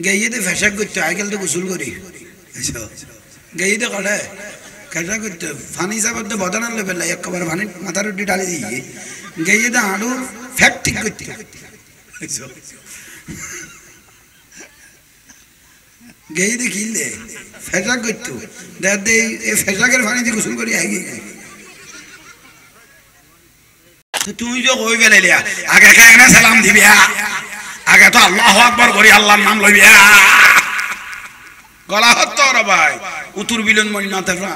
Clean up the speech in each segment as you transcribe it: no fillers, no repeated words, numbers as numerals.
গাইয়েতে ফেসাক করতে আইকাল তো গোসল করি গাইয়েতে কড়ে ফেসা করতে ফানি সাবাতে বদনার লেবেল একবার ফানি মাথার রুটি ডালি দিয়ে গাইয়েতে আড়ু ফ্যাট ঠিক করতে গাইয়েতে খিললে ফেসাক করতো দেখতে এই ফেসাকের ফানি দিয়ে গোসল করি আগে তুমি যে কই গেলে আগে কেন সালাম দিবি আগে তো আল্লাহু আকবার করি আল্লাহর নাম লইবি গলা হতো রে ভাই উতুর বিলন মনি না তাফা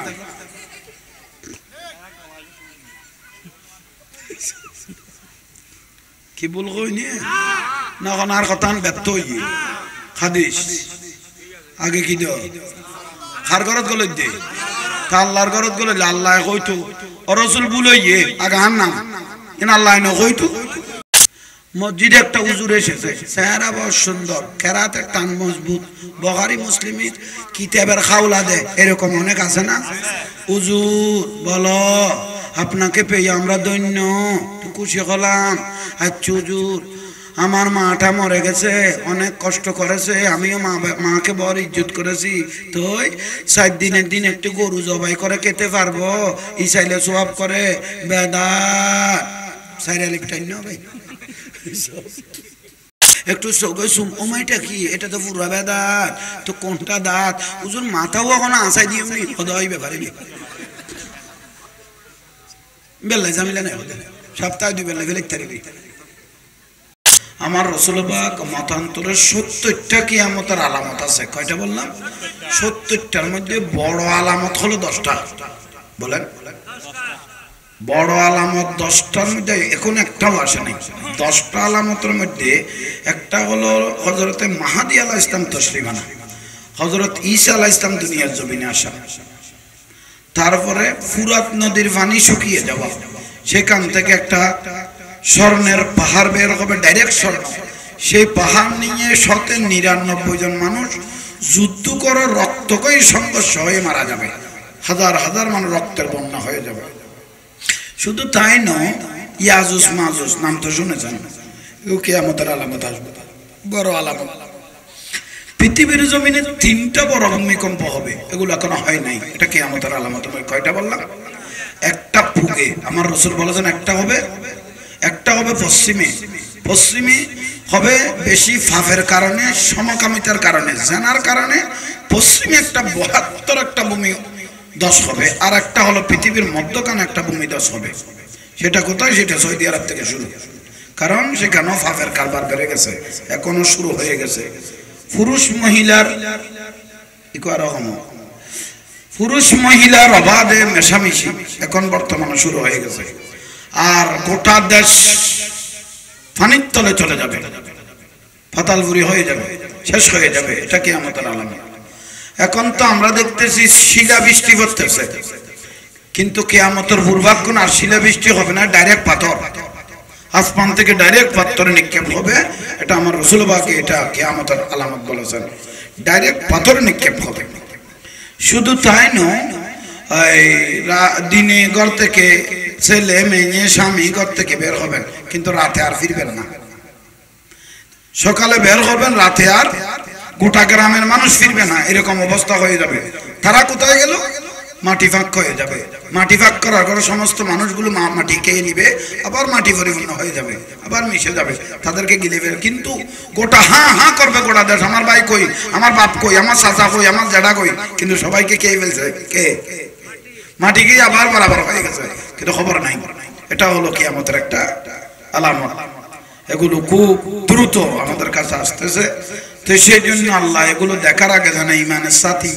কি বল কইনি না কোনার কথা ব্যর্থ হই হাদিস আগে কি দাও কার ঘরত গলে দে তা আল্লাহর ঘরত গলে আল্লাহ কইতো ও রাসূল বুলাইয়ে আগে হান নাম ইন আল্লাহ ন কইতো মসজিদে একটা হুজুর এসেছে চেহারা বহুত সুন্দর কেরাত টান মজবুত বুখারী মুসলিমের কিতাবের খাওলা দেয় এরকম অনেক আছে না হুজুর বলো আপনাকে পেয়ে আমরা ধন্য খুশি হলাম আচ্ছা হুজুর আমার মাটা মরে গেছে অনেক কষ্ট করেছে আমিও মাকে বড় ইজ্জত করেছি তো 7 দিনের দিন একটু গরু জবাই করে খেতে পারবো ইসাইলে সওয়াব করে বেদাত সাইরা লিখটাই না ভাই একটু সুম ওমাইটা কি এটা তো পুরা বেদাত তো কোনটা দাঁত হুজুর মাথাও এখন আসাই দিওনি খোদাই ব্যাপারে বেলা জামিলা নাই সপ্তাহে 2 বেলা ফেলে তারিবি আমার রাসূল পাক মতান্তরের 70টা কিয়ামতের আলামত আছে কয়টা বললাম 70টার মধ্যে বড় আলামত হলো 10টা বলেন বড় আলামত 10টার মধ্যে এখন একটাও আসে নাই 10টা আলামতের মধ্যে একটা হলো হযরতে মাহদী আলাইহিস সালাম তশরীফ আনা হযরত ঈসা আলাইহিস সালাম দুনিয়ার জমিনে আসা তারপরে ফুরাত নদীর পানি শুকিয়ে যাওয়া সেখান থেকে একটা স্বর্ণের পাহাড় বের হবে ডাইরেক্ট স্বর্ণ সেই পাহাড় নিয়ে 99 জন মানুষ যুদ্ধ করে রক্তকই সংঘর্ষ হয়ে মারা যাবে হাজার হাজার মানুষ রক্তের বন্যা হয়ে যাবে শুধু তাই নয় ইয়াজুজ মাজুজ নাম তো শুনেছেন ও কিয়ামতের আলামত আসবে বড় আলামত পৃথিবীর জমিনে 3টা বড় ভূমিকম্প হবে এগুলো এখনো হয় নাই এটা কিয়ামতের আলামত কয়টা বললাম একটা ফুগে আমার রাসূল বলেছেন একটা হবে পশ্চিমে হবে বেশি ফাফের কারণে সমকামিতার কারণে জানার কারণে পশ্চিমে একটা 72 একটা ভূমি দশ হবে আর একটা হলো পৃথিবীর মধ্যখানে একটা ভূমি দশ হবে সেটা কোথায় সেটা সৌদি আরব থেকে শুরু কারণ সেখানেও ফাফের কারবার বেড়ে গেছে এখনো শুরু হয়ে গেছে পুরুষ মহিলার অবাধে মেশামেশি এখন বর্তমানে শুরু হয়ে গেছে আর গোটা দেশ পানির তলে চলে যাবে পাতালপুরি হয়ে যাবে শেষ হয়ে যাবে এটা কিয়ামতের আলামত এখন তো আমরা দেখতেছি শিলা বৃষ্টি করতেছে কিন্তু কিয়ামতের পূর্বাক্ষণ আর শিলা বৃষ্টি হবে না ডাইরেক্ট পাথর আসমান থেকে ডাইরেক্ট পাথর নিক্ষেপ হবে এটা আমার রাসূল পাক এটা কিয়ামতের আলামত বলেছেন ডাইরেক্ট পাথর নিক্ষেপ হবে শুধু তাই নয় দিনে ঘর থেকে ছেলে মেয়ে স্বামী ঘর থেকে বের হবেন কিন্তু রাতে আর ফিরবেন না সকালে বের হবেন রাতে আর গোটা গ্রামের মানুষ ফিরবে না এরকম অবস্থা হয়ে যাবে তারা কোথায় গেল মাটি ফাঁক হয়ে যাবে মাটি ফাঁক করার পরে সমস্ত মানুষগুলো মাটি খেয়ে নিবে আবার মাটি পরিপূর্ণ হয়ে যাবে আবার মিশে যাবে তাদেরকে গিলে ফেলে কিন্তু গোটা হাঁ করবে গোটা দেশ আমার ভাই কই আমার বাপ কই আমার চাচা কই আমার জ্যাঠা কই কিন্তু সবাইকে খেয়ে ফেলছে কে মাটি গিয়ে আবার বরাবর হয়ে গেছে কিন্তু খবর নাই এটা হলো কিয়ামতের একটা আলামত এগুলো খুব দ্রুত আমাদের কাছে আসতেছে তো সেই জন্য আল্লাহ এগুলো দেখার আগে যেন ইমানের সাথে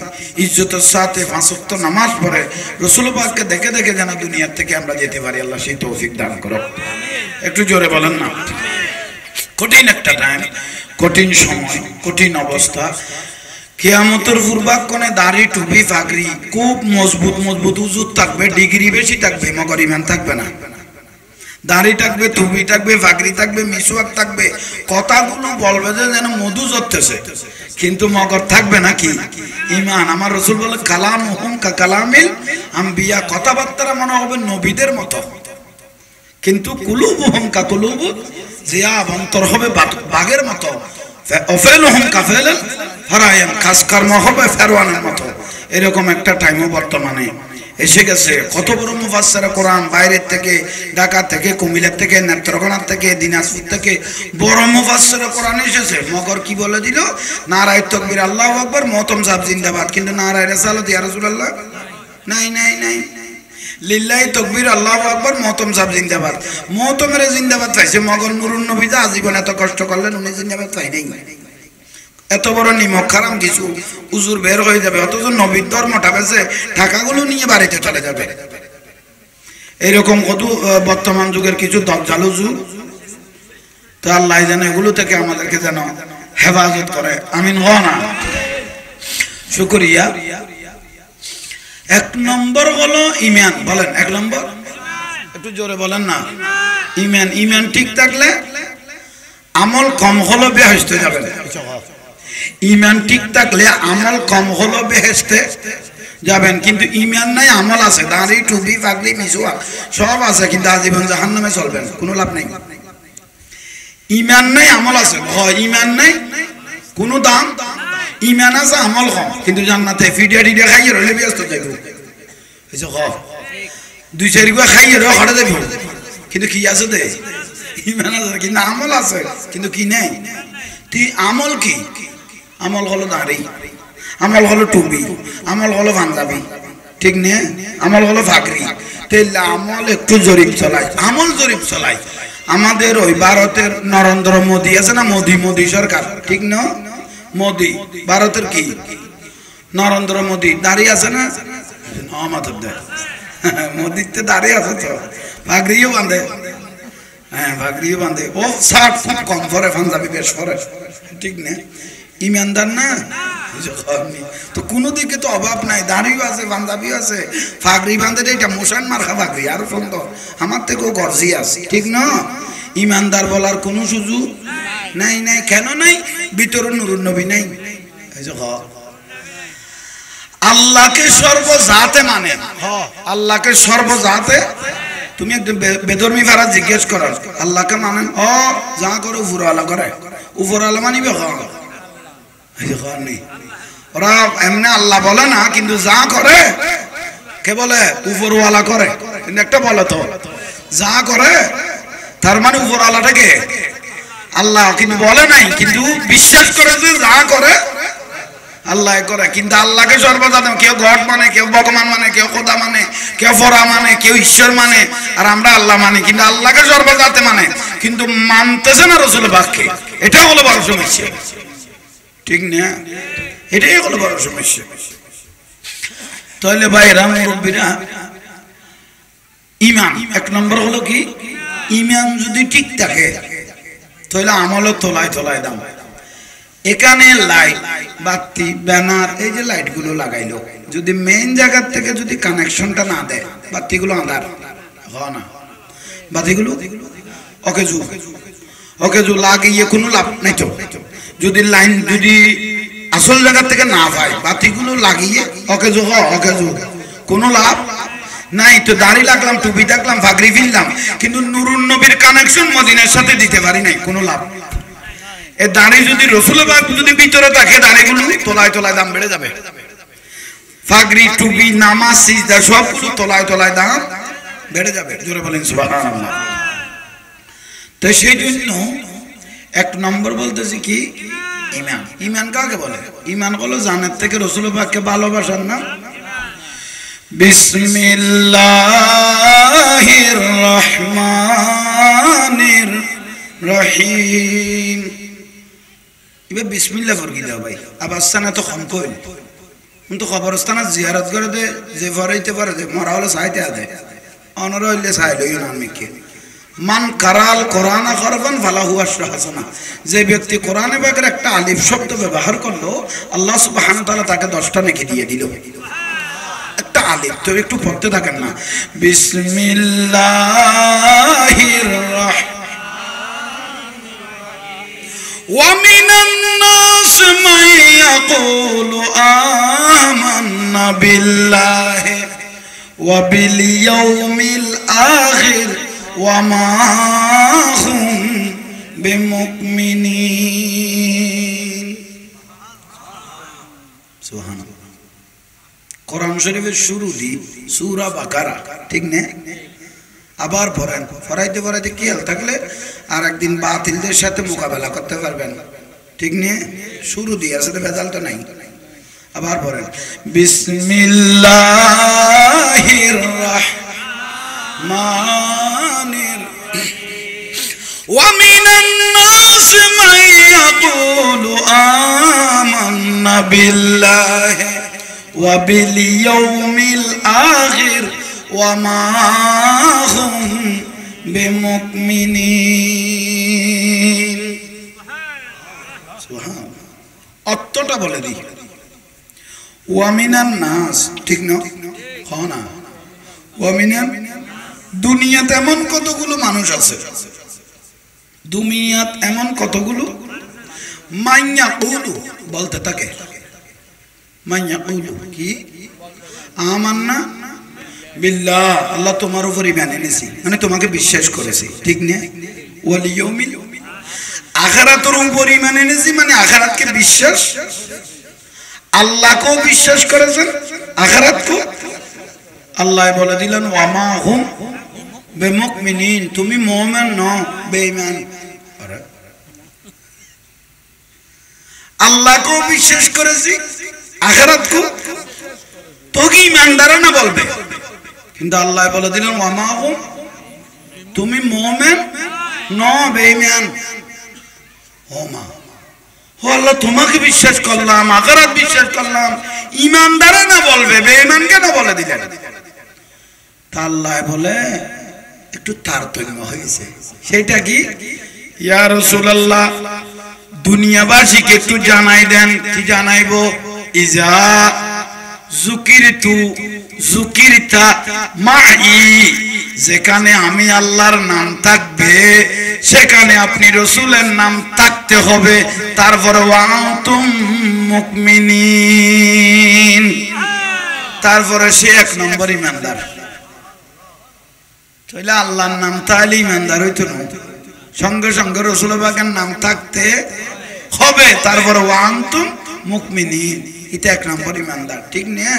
ইজ্জতের সাথে 5 ওয়াক্ত নামাজ পড়ে রাসূল পাককে দেখে দেখে যেন দুনিয়ার থেকে আমরা যেতে পারি আল্লাহ সেই তৌফিক দান করো একটু জোরে বলেন না কঠিন একটা টাইম কঠিন সময় কঠিন অবস্থা কিয়ামতের পূর্বাক্ষণে দাড়ি টুপি পাগড়ি খুব মজবুত উজুত থাকবে ডিগ্রি বেশি থাকবে মগর ইমান থাকবে না দাড়ি থাকবে টুপি থাকবে পাগড়ি থাকবে মিসওয়াক থাকবে কথাগুলো বলবে যেন মধু ঝরতেছে কিন্তু মগর থাকবে না কি ঈমান আমার রাসূল বলে কালামুহুম কালামিল আম্বিয়া কথাবার্তা মনে হবে নবীদের মতো কিন্তু কুলুবুহুম কাকুলুবু জিয়াব অন্তর হবে বাঘের মতো ফাফেলুহুম কাফেলাল ফারায়ান, কাজকর্ম হবে ফেরওয়ানের মতো। এরকম একটা টাইমও বর্তমানে এসে গেছে। কত বড় মুফাসসির কোরআন বাইরের থেকে, ঢাকা থেকে, কুমিল্লা থেকে, নেত্রকোনা থেকে, দিনাজপুর থেকে বড় মুফাসসির কোরআন এসেছে। মগর কি বলে দিল? নারায়ে তাকবীর আল্লাহু আকবার, মহতম সাহেব জিন্দাবাদ, কিন্তু নারায়ে রিসালাত ইয়া রাসূলুল্লাহ নাই নাই নাই। লিল্লাহি তাকবীর আল্লাহু আকবার, মহতম সাহেব জিন্দাবাদ। মহতমের জিন্দাবাদ পাইছে মগর নুরুন নবী যা আজীবন এত কষ্ট করলেন, উনি জিন্দাবাদ পাই নাই। এত বড় নিমক খারাম কিছু হুজুর বের হয়ে যাবে, অথচ নবীর ধর্মটা বেঁচে টাকাগুলো নিয়ে বাড়িতে চলে যাবে। এরকম কত বর্তমান যুগের কিছু দজ্জাল হুজুর। তো আল্লাহ জানে এগুলো থেকে আমাদেরকে যেন হেফাজত করে। আমিন হ না। শুকরিয়া। এক নম্বর হলো ঈমান। বলেন এক নম্বর, একটু জোরে বলেন না। ঈমান। ঈমান ঠিক থাকলে আমল কম হলো বেহেশতে যাবেন। ঈমান ঠিক থাকলে আমল কম হলো বেহেশতে যাবেন। কিন্তু ঈমান নাই, আমল আছে, দাড়ি টুপি পাগড়ি মিসওয়া সব আছে, কিন্তু আজীবন জাহান্নামে চলবেন, কোনো লাভ নাই। ঈমান নাই, আমল আছে। ঈমান নাই, কোনো দাম। ঈমান আছে, আমল কম, কিন্তু জান্নাতে ফিডিয়া টিডিয়া খাইয়ে রইলে ব্যস্ত যাইব। দুই চারি গুয়া খাইয়ে রয়ে হঠাৎ যাইব, কিন্তু কি আছে দে? ঈমান আছে কিন্তু আমল আছে, কিন্তু কি নেই। তুই আমল কি? আমল হলো দাড়ি, আমল হলো টুপি, আমল হলো পাঞ্জাবি, ঠিক নে? আমল হলো ফাকরি। তাইলে আমল একটু জরিপ চলাই, আমল জরিপ চলাই। আমাদের ওই ভারতের নরেন্দ্র মোদী আছে না, মোদী সরকার, ঠিক না? মোদী ভারতের কি নরেন্দ্র মোদী, দাঁড়িয়ে আছে না? আমাদের দেখ মোদীর তো দাঁড়িয়ে আছে, তো পাগড়িও বাঁধে। হ্যাঁ পাগড়িও বাঁধে। ও শার্ট খুব কম পরে, পাঞ্জাবি বেশ পরে, ঠিক না? ইমানদার না? তো কোনো দিকে তো অভাব নাই, দাঁড়িও আছে, পাঞ্জাবিও আছে, পাগড়ি বাঁধে। এটা মোশান মার্কা পাগড়ি, আরো সুন্দর, আমার থেকেও গর্জিয়াস, ঠিক না? ইমানদার বলার কোনো সুযোগ নাই। নাই কেন নাই? ভিতরে নূরুন নবী নাই। আল্লাহকে সর্বজাতে মানে, আল্লাহকে সর্বজাতে। তুমি একদম বেধর্মী ভাড়া জিজ্ঞেস করো, আল্লাহকে মানেন? যা করে উপরওয়ালা করে, উপরওয়ালা মানিবে। ওরা এমনি আল্লাহ বলে না, কিন্তু যা করে কে বলে? উপরওয়ালা করে। কিন্তু একটা বলে তো যা করে, তার মানে উপরওয়ালাটাকে আল্লাহ কিন্তু বলে নাই, কিন্তু বিশ্বাস করে যে যা করে আল্লাহ করে। কিন্তু আল্লাহকে সর্বজাত, কেউ গড মানে, কেউ ভগবান মানে, কেউ খোদা মানে, কেউ ফরা মানে, কেউ ঈশ্বর মানে, আর আমরা আল্লাহ মানি। কিন্তু আল্লাহকে সর্বজাতে মানে, কিন্তু মানতেছে না রাসূলের বাক্যে। এটা হলো বড় সমস্যা, ঠিক না? এটাই হলো বড় সমস্যা। তাহলে ভাইরা মুরব্বীরা, ঈমান এক নম্বর হলো কি? ঈমান যদি ঠিক থাকে তাহলে আমলও তোলায় তোলায় দাম। এখানে লাইট, বাতি, ব্যানার, এই যে লাইটগুলো লাগাইলো, যদি মেইন জায়গার থেকে যদি কানেকশনটা না দেয়, বাতিগুলো আঁধার হয় না। বাতিগুলো অকেজু লাগিয়ে কোনো লাভ নাই। তো যদি লাইন যদি আসল জায়গা থেকে না পায়, বাতিগুলো লাগিয়ে অকেজু কোনো লাভ নাই। তো দাড়ি লাগলাম, টুপি থাকলাম, পাগড়ি ফিরলাম, কিন্তু নুরুন নবীর কানেকশন মদিনার সাথে দিতে পারি নাই, কোনো লাভ। এ দাড়ি যদি রাসূলের বাগ যদি ভিতরে থাকে, দাড়িগুলো তোলায় তোলায় দাম বেড়ে যাবে। পাগড়ি, টুপি, নামাজ, সিজদা সবগুলো তোলায় তোলায় দাম বেড়ে যাবে। জোরে বলেন সুবহানাল্লাহ। তো সেই জন্য এক নম্বর বলতেছি কি? ঈমান। ঈমান কাকে বলে? ঈমান হলো জানের থেকে রাসূলের বাগকে ভালোবাসার নাম। বিসমিল্লাহির রহমানির রহিম। এবার বিসমিল্লাহ ফরকি দাও ভাই। আবার সানা তো কম কইল, কিন্তু কবরস্থানে জিয়ারত করে দে, যে ফরাইতে পারে দে, মরা হলে চাইতে আদে, অনর হইলে চাই লই না। মিকে মান কারাল কোরআন করবেন ফালাহু আশরু হাসানা। যে ব্যক্তি কোরআনে পাকের একটা আলিফ শব্দ ব্যবহার করলো, আল্লাহ সুবহানাহু ওয়া তাআলা তাকে 10টা নেকি দিয়ে দিল। একটা আলিফ তো একটু পড়তে থাকেন না। বিসমিল্লাহির রাহমানির রাহিম। ওয়া মিনান নাস মান ইয়াকুলু আমান্না বিল্লাহি ওয়া বিল ইয়াউমিল আখির ওয়া মা হুম বিমুমিনিন। সুবহানাল্লাহ। কোরআন শরীফের শুরু দি সূরা বাকারা, ঠিক না? আবার পড়েন, পড়াইতে পড়াইতে খেয়াল থাকলে আর একদিন বাতিলদের সাথে মোকাবেলা করতে পারবেন, ঠিক না? শুরু দিয়ে আসলে ভেজালটা নাই। আবার পড়েন, বিসমিল্লাহির রাহমানির ওয়া মিনান নাস মান ইয়াকুলু আমান্না বিল্লাহি ওয়া বিল ইয়াউমিল আখির ওয়া মা হুম বিমুমিনিন। সুবহানাল্লাহ। অর্থটা বলে দিই, ওয়া মিনান নাস, ঠিক না? হ্যাঁ না, ওয়া মিনান, দুনিয়াতে এমন কতগুলো মানুষ আছে, দুনিয়াত এমন কতগুলো মাইয়া কুলু বলতে থাকে, মাইয়া কুলু কি আমান্না বিল্লাহ, আল্লাহ তোমার উপর ঈমান এনেছি, মানে তোমাকে বিশ্বাস করেছি, ঠিক না? ওয়াল ইয়াউমিল আখিরাতের উপর ঈমান এনেছি, মানে আখিরাতকে বিশ্বাস, আল্লাহকেও বিশ্বাস করেছেন, আখিরাতকেও। আল্লাহ বলে দিলেন ওয়া মা হুম বিমুমিনিন, তুমি মুমিন নও, বেঈমান। আল্লাহকেও বিশ্বাস করেছি, আখিরাতকেও, তো কি ঈমানদার না বলবে? কিন্তু আল্লাহ বলে দিলেন ওয়া মা হুম, তুমি মুমিন নও, বেঈমান। ও মা, ও আল্লাহ তোমাকে বিশ্বাস করলাম, আখিরাত বিশ্বাস করলাম, ঈমানদার না বলবে, বেঈমান কেন বলে দিলেন? তা আল্লাহ বলে একটু তারতম্য হয়েছে, সেটা কি? ইয়া রাসূলুল্লাহ, দুনিয়াবাসীকে একটু জানাই দেন। কি জানাইবো? ইজা যুকিরতু যুকিরতা মাই, যেখানে আমি আল্লাহর নাম থাকবে সেখানে আপনি রাসূলের নাম থাকতে হবে, তারপরে ওয়া আনতুম মুমিনিন, তারপরে সে এক নম্বর ঈমানদার। তাহলে আল্লাহর নাম তাহলে ঈমানদার হইতো না, সঙ্গে সঙ্গে রাসূল পাকের নাম থাকতে হবে, তারপরে ওয়া আনতুম মুমিনিন, এটা এক নম্বর ঈমানদার, ঠিক না?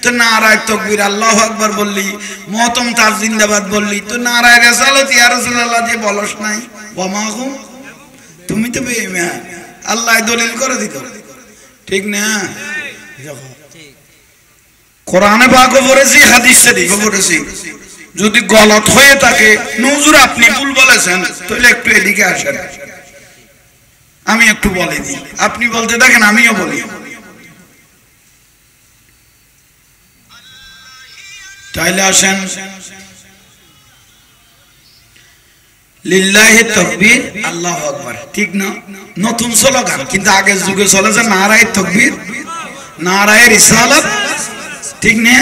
তো নারায়ে তাকবীর আল্লাহু আকবার বললি, মহতম তার জিন্দাবাদ বললি, তো নারায়ে রিসালাত ইয়া রাসূলুল্লাহ যে বলস নাই, ওয়া মা হুম, তুমি তো বেঈমান, আল্লাহ দলিল করে দিত, ঠিক না? কোরআনে পাকও পড়েছি, হাদিস শরীফও পড়েছি। যদি গলত হয়ে থাকে, হুজুর আপনি ভুল বলেছেন, তাহলে একটু এদিকে আসেন, আমি একটু বলে দিই, আপনি বলতে দেখেন, আমিও বলি। তাইলে আসেন, লিল্লাহি তাকবীর আল্লাহু আকবার, ঠিক না? নতুন স্লোগান, কিন্তু আগের যুগে চলেছে নারায়ে তাকবীর নারায়ে রিসালাত, ঠিক না?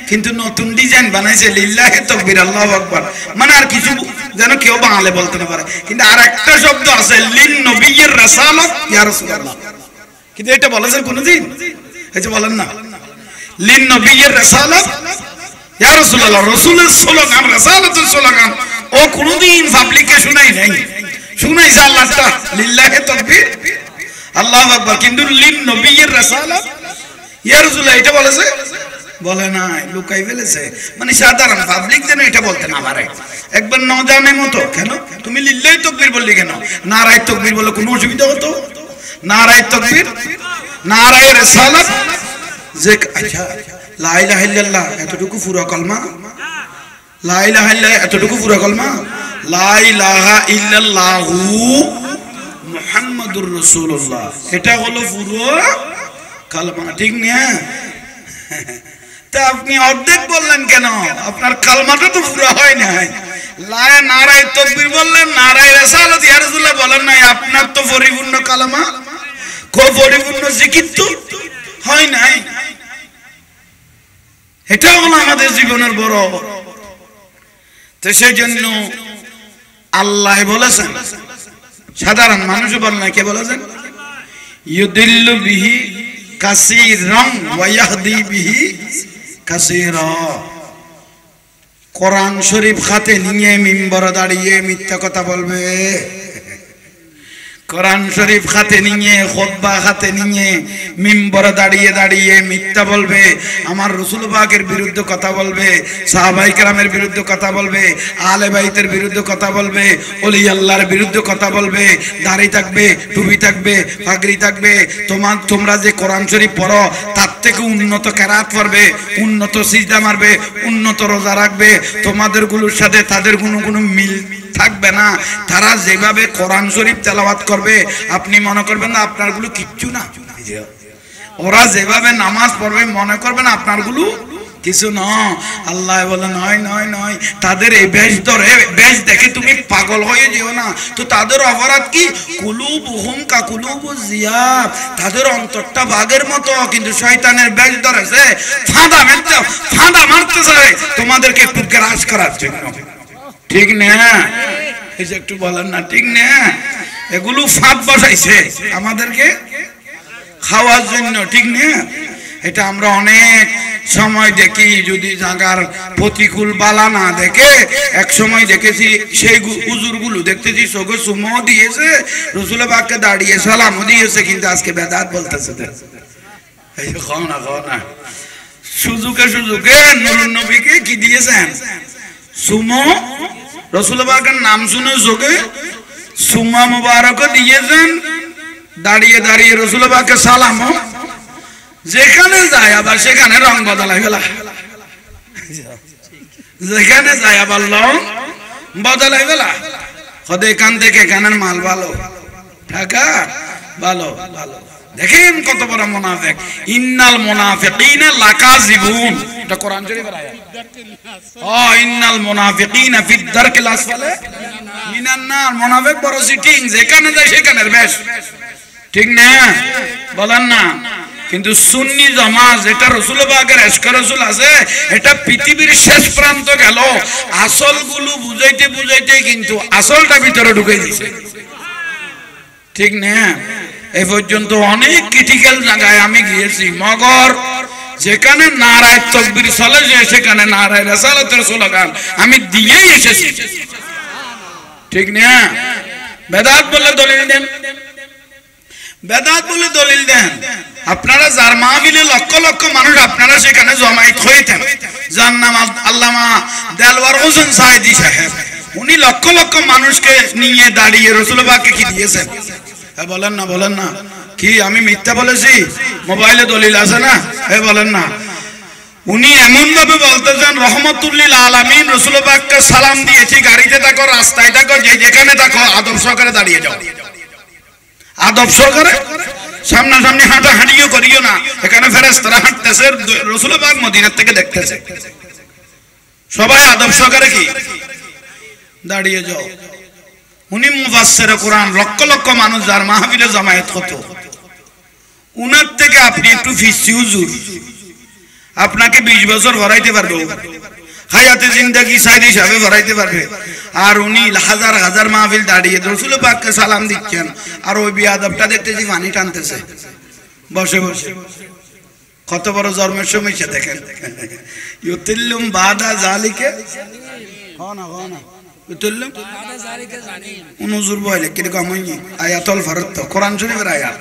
কিন্তু নতুন ডিজাইন বানাইছে লিল্লাহি তাকবীর আল্লাহু আকবার, মানে আর কিছু যেন কেউ বাংলা বলতে না পারে। কিন্তু আর একটা শব্দ আছে লিন নবিয়্যির রাসালাত ইয়া রাসূলুল্লাহ, কিন্তু এটা বলেছেন কোনদিন? এই যে বলেন না লিন নবিয়্যির রাসালাত ইয়া রাসূলুল্লাহ, রাসূলের স্লোগান, রাসালাতের স্লোগান ও কোনদিন পাবলিকে শুনাই নাই। শুনাইছে আল্লাহটা লিল্লাহি তাকবীর আল্লাহু আকবার, কিন্তু লিন নবিয়্যির রাসালাত ইয়া রাসূলুল্লাহ এটা বলেছে? বলে নাই, লুকাই ফেলেছে, মানে সাধারণ পাবলিক যেন এটা বলতে না পারে। একবার ন জানে মতো, কেন তুমি লিল্লাহি তাকবীর বললি কেন? নারায়ে তাকবীর বলে কোনো অসুবিধা হতো? নারায়ে তাকবীর নারায়ে রিসালাত, যে আচ্ছা লা ইলাহা ইল্লাল্লাহ এতটুকু পুরো কলমা, লা ইলাহা ইল্লাল্লাহ এতটুকু পুরো কলমা, লা ইলাহা ইল্লাল্লাহু মুহাম্মাদুর রাসূলুল্লাহ, এটা হলো পুরো কলমা, ঠিক না? তা আপনি অর্ধেক বললেন কেন? আপনার কালমাটা তো পুরো হয় নাই। নারায়ে তাকবীর বললেন, নারায়ে রিসালাত ইয়া রাসূলুল্লাহ বলেন নাই, আপনার তো পরিপূর্ণ কালেমা, খুব পরিপূর্ণ জিকির তো হয় নাই। এটা হলো আমাদের জীবনের বড়। তো সেই জন্য আল্লাহ বলেছেন, সাধারণ মানুষ বলেন না, কে বলেছেন? ইউদিল্লু বিহি কাসীরান ওয়া ইয়াহদি বিহি কাসীরা। কোরআন শরীফ হাতে নিয়ে মিম্বরে দাঁড়িয়ে মিথ্যা কথা বলবে, কোরআন শরীফ হাতে নিয়ে খুতবা হাতে নিয়ে মিম্বরে দাঁড়িয়ে দাঁড়িয়ে মিথ্যা বলবে, আমার রাসূল পাকের বিরুদ্ধে কথা বলবে, সাহাবায়ে কেরামের বিরুদ্ধে কথা বলবে, আহলে বাইতের বিরুদ্ধে কথা বলবে, ওলি আল্লাহর বিরুদ্ধে কথা বলবে, দাড়ি থাকবে, টুপি থাকবে, পাগড়ি থাকবে, তোমরা যে কোরআন শরীফ পড়ো তার থেকে উন্নত কেরাত পড়বে, উন্নত সিজদা মারবে, উন্নত রোজা রাখবে, তোমাদের গুলোর সাথে তাদের কোনো মিল থাকবে না। তারা যেভাবে কোরআন শরীফ তেলাওয়াত করবে আপনি মনে করবেন না আপনারগুলো কিচ্ছু না। ওরা যেভাবে নামাজ পড়বে মনে করবেন আপনারগুলো কিছু না। আল্লাহ বলে নয় নয় নয়, তাদের এই বেশ ধরে বেশ দেখে তুমি পাগল হয়ে যেও না। তো তাদের অপরাধ কি? কুলুবুহুম কাকুলুবু জিয়াব, তাদের অন্তরটা বাঘের মতো, কিন্তু শয়তানের বেশ ধরেছে ফাঁদা মারতেছে তোমাদেরকে একটু গ্রাস করার জন্য। ঠিক না? এই যে একটু বলেন না ঠিক না? এগুলো ফাঁদ বসাইছে আমাদেরকে খাওয়ার জন্য। ঠিক না? এটা আমরা অনেক সময় দেখি, যদি জায়গার প্রতিকূল বালা না দেখে এক সময় দেখেছি সেই হুজুরগুলো দেখতেছি চোখে চুমো দিয়েছে, রাসূল পাককে দাঁড়িয়ে সালামও দিয়েছে, কিন্তু আজকে বেদাত বলতেছে। এই যে খাও না সুযোগে নূরুন নবীকে কি দিয়েছেন? সুমো। রাসূল পাকের নাম শুনে চোখে সুমা মুবারক দিয়েছেন, দাঁড়িয়ে দাঁড়িয়ে রাসূল পাককে সালামও, যেখানে যায় আবার সেখানে রং বদলাই ফেলা, যেখানে যায় আবার রং বদলাই ফেলা। এখান থেকে এখানের মাল ভালো, টাকা ভালো ভালো। দেখেন কত বড় মুনাফিক। ইন্নাল মুনাফিকিনা লাকাযিবুন, এটা কোরআন শরীফের আয়াত। ইন্নাল মুনাফিকিনা ফিদ দারকিল আসফালি মিনান নার। মুনাফিক বড় সিটিং, যেখানে যায় সেখানের বেশ। ঠিক না? বলেন না? কিন্তু সুন্নি জামাত যেটা রাসূল পাকের ইশক রাসূল আছে, এটা পৃথিবীর শেষ প্রান্ত গেল, আসলগুলো বুঝাইতে বুঝাইতে কিন্তু আসলটা ভিতরে ঢুকে দিয়েছে। ঠিক না? এই পর্যন্ত অনেক ক্রিটিক্যাল জায়গায় আমি গিয়েছি, মগর যেখানে নারায়ে তাকবীর চলে সেখানে নারায়ে রিসালাতের স্লোগান আমি দিয়েই এসেছি। ঠিক না? বেদাত বলে দলিল দেন, বেদাত বলে দলিল দেন। আপনারা যার মাহফিলে লক্ষ লক্ষ মানুষ আপনারা সেখানে জমায়েত হইতেন, যার নাম আল্লামা দেলওয়ার হোসেন সাইদি সাহেব, উনি লক্ষ লক্ষ মানুষকে নিয়ে দাঁড়িয়ে রাসূল পাককে কি দিয়েছেন? বলেন না বলেন না? কি আমি মিথ্যা বলেছি? মোবাইলে দলিল আছে না? বলেন না? উনি এমন ভাবে বলতেছেন রহমতুল্লিল আলামিন রাসূল পাককে সালাম দিয়েছি, গাড়িতে থাকো, রাস্তায় থাকো, যেখানে থাকো আদব সহকারে দাঁড়িয়ে যাও, আদব সহকারে। সামনাসামনি হাঁটাহাঁটিও করিও না, এখানে ফেরেশতারা হাঁটতেছে, রাসূল পাক মদিনা থেকে দেখতেছে, সবাই আদব সহকারে কি দাঁড়িয়ে যাও। উনি মুফাসসিরে কোরআন, লক্ষ লক্ষ মানুষ যার মাহফিলে জামায়াত হতো, উনার থেকে আপনি একটু ফিসি হুজুর, আপনাকে 20 বছর ভরাইতে পারবে, হায়াতে জিন্দেগি সাইদি হিসাবে ভরাইতে পারবে, আর উনি হাজার হাজার মাহফিল দাঁড়িয়ে রাসূল পাককে সালাম দিচ্ছেন, আর ওই বিয়াদবটা দেখতেছি পানি টানতেছে বসে বসে। কত বড় জন্মের সমস্যা দেখেন। ইউতিল্লুম বাদা জালিকা, না ইউতিল্লুম বাদা জালিকা জানিন হুজুর বলে কিরকম হইনি আয়াতুল ফারত কোরআন শরীফের আয়াত।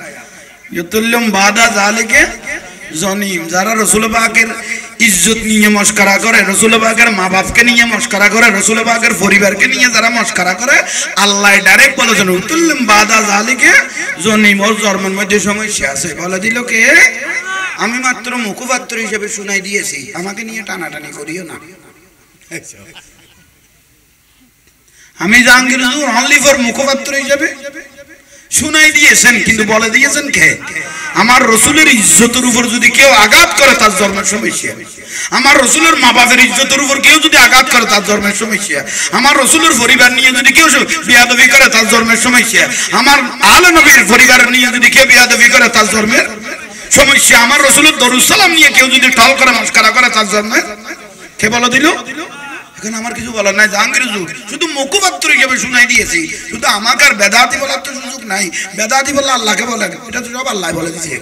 ইউতিল্লুম বাদা জালিকা জানিম, যারা রাসূল পাকের ইজ্জত নিয়ে মস্করা করে, রাসূল পাকের মা বাপকে নিয়ে মস্করা করে, রাসূল পাকের পরিবারকে নিয়ে যারা মস্করা করে, আল্লাহ ডাইরেক্ট বলেছেন উতুল্লিম বাদা জালিকে জনিম, ওর জন্মের মধ্যে সমস্যা আছে। বলে দিল কে? আমি মাত্র মুখপাত্র হিসেবে শুনাই দিয়েছি, আমাকে নিয়ে টানাটানি করিও না। আমি জাহাঙ্গীর হুজুর অনলি ফর মুখপাত্র হিসেবে শুনাই দিয়েছেন, কিন্তু বলে দিয়েছেন কে? আমার রাসূলের ইজ্জতের উপর যদি কেউ আঘাত করে তার জন্মের সমস্যা, আমার রাসূলের মা বাবার ইজ্জতের উপর কেউ যদি আঘাত করে তার জন্মের সমস্যা, আমার রাসূলের পরিবার নিয়ে যদি কেউ বেয়াদবি করে তার জন্মের সমস্যা, আমার আলে নবীর পরিবার নিয়ে যদি কেউ বেয়াদবি করে তার জন্মের সমস্যা, আমার রাসূলের দরুদ সালাম নিয়ে কেউ যদি টল করে মস্করা করে তার জন্মের। কে বলে দিল? এখন আমার কিছু বলার নাই, জাহাঙ্গীর হুজুর শুধু মুখপাত্র হিসেবে শুনাই দিয়েছি, শুধু আমাকে আর বেদাতি বলার তো সুযোগ নাই। বেদাতি বললে আল্লাহকে বলেন, এটা তো সব আল্লাহ বলে দিয়েছে।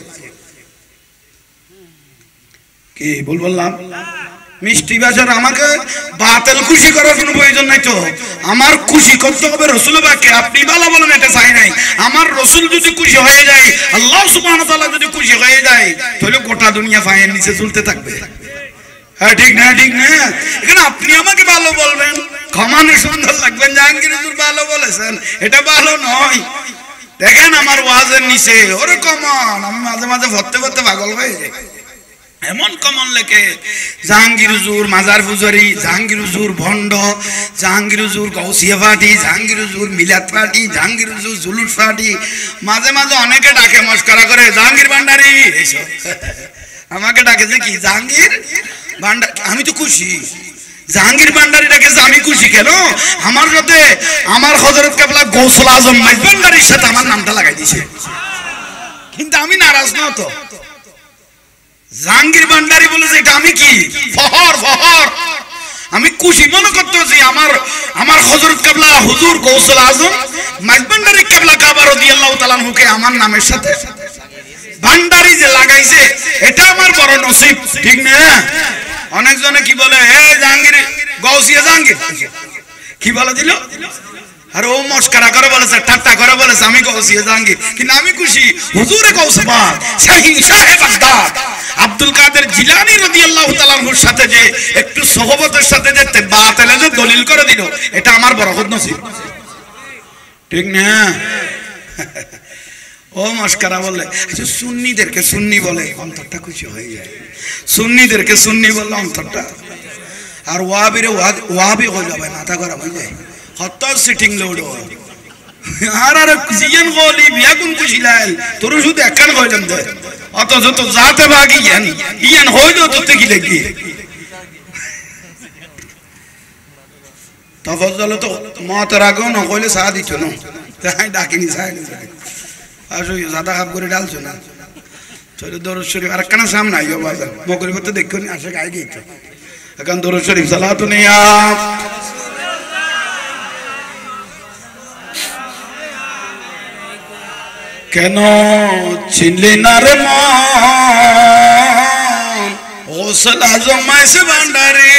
কি ভুল বললাম? মিষ্টি বাজার আমাকে বাতিল খুশি করার কোনো প্রয়োজন নাই তো আমার খুশি করতে হবে রাসূল পাককে আপনি ভালো বলেন এটা চাই নাই আমার রাসূল যদি খুশি হয়ে যায় আল্লাহ সুবহানাহু ওয়া তাআলা যদি খুশি হয়ে যায় তাহলে গোটা দুনিয়া পায়ের নিচে চলতে থাকবে হ্যাঁ ঠিক না এখানে আপনি আমাকে ভালো বলবেন ক্ষমানে সুন্দর লাগবেন জাহাঙ্গীর হুজুর ভালো বলেছেন এটা ভালো নয় দেখেন আমার ওয়াজের নিচে ওরে কমন আমি মাঝে মাঝে ভরতে পাগল হয়ে যাই এমন কমন লেখে জাহাঙ্গীর হুজুর মাজার পূজারি জাহাঙ্গীর হুজুর ভণ্ড জাহাঙ্গীর হুজুর গৌসিয়া পার্টি জাহাঙ্গীর হুজুর মিলাদ পার্টি জাহাঙ্গীর হুজুর জুলুস পার্টি মাঝে মাঝে অনেকে ডাকে মস্করা করে জাহাঙ্গীর ভান্ডারি এইসব আমাকে ডাকে যে কি জাহাঙ্গীর ভান্ডার আমি তো খুশি জাহাঙ্গীর ভান্ডারি ডাকেছে আমি খুশি কেন আমার সাথে আমার হযরত কেবলা গৌসুল আজম ভান্ডারির সাথে আমার নামটা লাগাই দিয়েছে কিন্তু আমি নারাজ না তো জাহাঙ্গীর ভান্ডারি বলেছে এটা আমি কি ফখর আমি খুশি মনে করতেছি আমার হযরত কেবলা হুজুর গৌসুল আজম ভান্ডারি কেবলা কাবা রাদিয়াল্লাহু তাআলা আনহুকে আমার নামের সাথে ভান্ডারি যে লাগাইছে এটা আমার বড় নসিব ঠিক না অনেকজনে কি বলে হে জাহাঙ্গীর গৌসিয়া জাহাঙ্গীর কি বলে দিল আর ও মস্করা করে বলেছে ঠাট্টা করে বলেছে আমি গৌসিয়া জাহাঙ্গীর কিন্তু আমি খুশি হুজুরে গৌসবাদ শাহী সাহেব বাগদাদ আব্দুল কাদের জিলানী রাদিয়াল্লাহু তাআলা আনহুর সাথে যে একটু সহবতের সাথে যে বাতিলে যে দলিল করে দিল এটা আমার বরকত নসিব ঠিক না ও মস্করা বলে আচ্ছা সুন্নিদেরকে সুন্নি বলে অন্তরটা খুশি হয়ে যায় সুন্নিদেরকে সুন্নি বললে অন্তরটা আর ওয়াহাবি হয়ে যাবে মাথা গরম হয়ে যায় হত সিটিং লোড আর জিয়ান গলি বিয়াগুন খুশি লাল তোর শুধু একখান কইলাম দে অথচ তো যাতে ভাগি ইয়ান হয়ে যাও তোতে কি লাগি তফজ্জল তো মতের আগেও না কইলে চা দিত না তাই ডাকিনি চাই আসো জাদা খাপ করে ডালছো না চলো দরুদ শরীফ আর কেন সামনে আইও বাজার মগরিব তো দেখো নি আসে গায়ে গিয়েছো এখন দরুদ শরীফ সালাতু নিয়া কেন চিনলি না রে মন গৌসুল আজম মাইসে ভান্ডারি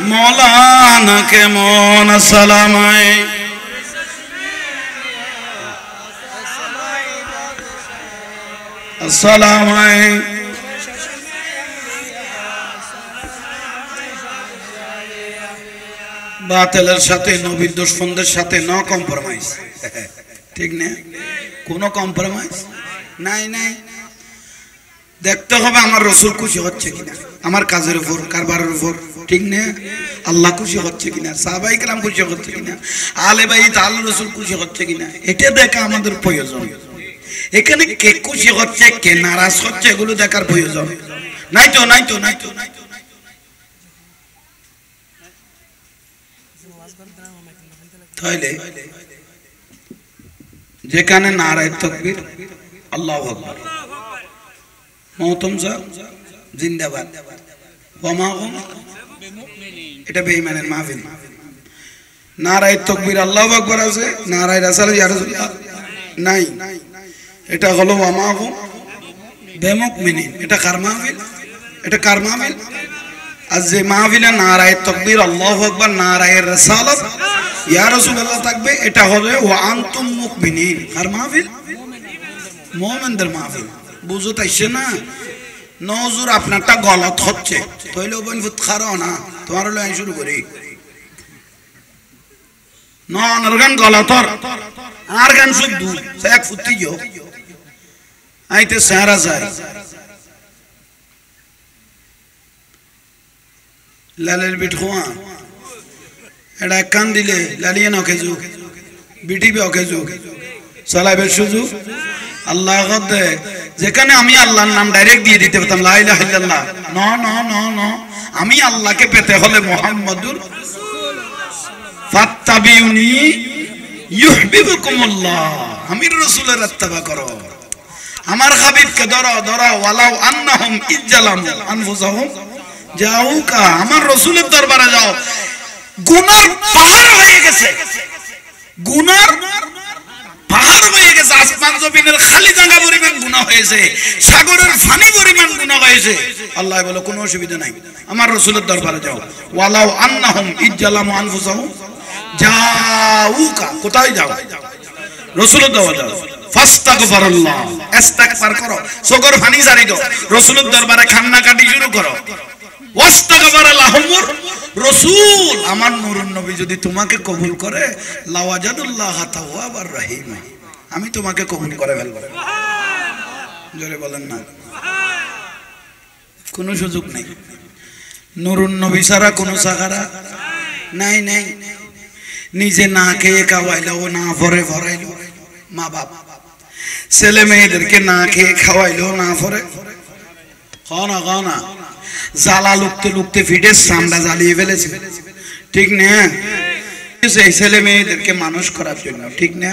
মৌলানা কেমন সালামাই আসসালামু বাতিলের সাথে নবীর দুশমনদের সাথে নো কম্প্রোমাইজ ঠিক না কোনো কম্প্রোমাইজ নাই দেখতে হবে আমার রাসূল খুশি হচ্ছে কিনা আমার কাজের উপর কারবারের উপর ঠিক না আল্লাহ খুশি হচ্ছে কিনা সাহাবায়ে কেরাম খুশি হচ্ছে কিনা আলে বাইত আল্লাহর রাসূল খুশি হচ্ছে কিনা এটা দেখা আমাদের প্রয়োজন এখানে কে খুশি হচ্ছে কে নারাজ হচ্ছে এগুলো দেখার প্রয়োজন নাই তো তাইলে যেখানে নারায়ে তাকবীর আল্লাহু আকবার মহতম সাহেব জিন্দাবাদ ওমা হুম এটা বেঈমানের মাহফিল নারায়ে তাকবীর আল্লাহু আকবার আছে নারায়ে রাসাল ইয়া রাসূলুল্লাহ নাই এটা হলো ওমা হুম বেমুমিনিন এটা কার মাহফিল আজ যে মাহফিলে নারায়ে তাকবীর আল্লাহু আকবার নারায়ে রাসালাত ইয়া রাসূলুল্লাহ থাকবে এটা হবে ওয়া আনতুম মুমিনিন কার মাহফিল মুমিনদের মাহফিল বুঝো তাইছে না নজর আপনারটা গলত হচ্ছে তাইলে ওবন ফুত খারো না তোমার লয় শুরু করি নর গান গলত আর গান শুদ্ধ এক ফুটি গো আইতে সারা যায় লালের বিট খোয়া এটা কান দিলে লালিয়ে নকে যুগ বিটিবে ওকে যুগ সালাবের সুযোগ আল্লাহ গদে যেখানে আমি আল্লাহর নাম ডাইরেক্ট দিয়ে দিতে পারতাম লা ইলাহা ইল্লাল্লাহ ন আমি আল্লাহকে পেতে হলে মুহাম্মাদুর ফাত্তাবিউনি ইউহিব্বুকুমুল্লাহ আমি রাসূলের ইত্তেবা করো আমার হাবিবকে ধরো ওয়ালাউ আন্নাহুম ইজ্জালামু আনফুসাহুম যাওকা আমার রাসূলের দরবারে যাও গুনার পাহাড় হয়ে গেছে গুনার পাহাড় হয়ে গেছে, আসমান জমিনের খালি জায়গা পরিমাণ গুনাহ হয়েছে, সাগরের পানি পরিমাণ গুনাহ হয়েছে। আল্লাহ বলে কোনো অসুবিধা নাই, আমার রাসূলের দরবারে যাও। ওয়ালাউ আন্নাহুম ইজ্জালামু আনফুসাহুম জাউকা, কোথায় যাও? রাসূলের দরবারে যাও। ফাস্তাগফিরুল্লাহ, ইস্তিগফার করো, চোখের পানি জারি দাও, রাসূলের দরবারে কান্নাকাটি শুরু করো। ওয়াস্তাগফার লাহুমুর রাসূল, আমার নূরুন নবী যদি তোমাকে কবুল করে, লাওয়াজাদুল্লাহ তাওয়াবার রহিম, আমি তোমাকে কবুল করে ফেলব। জোরে বলেন না, কোনো সুযোগ নেই। নূরুন নবী ছাড়া কোনো সাহারা নাই। নাই, নিজে না খেয়ে খাওয়াইলো, না ভরে ভরাইলো, মা বাপ ছেলে মেয়েদেরকে না খেয়ে খাওয়াইলো, না ভরে খানা খানা জ্বালা লুকতে লুকতে ফিটের সামটা জ্বালিয়ে ফেলেছে, ঠিক না? এই ছেলে মেয়েদেরকে মানুষ করার জন্য, ঠিক না?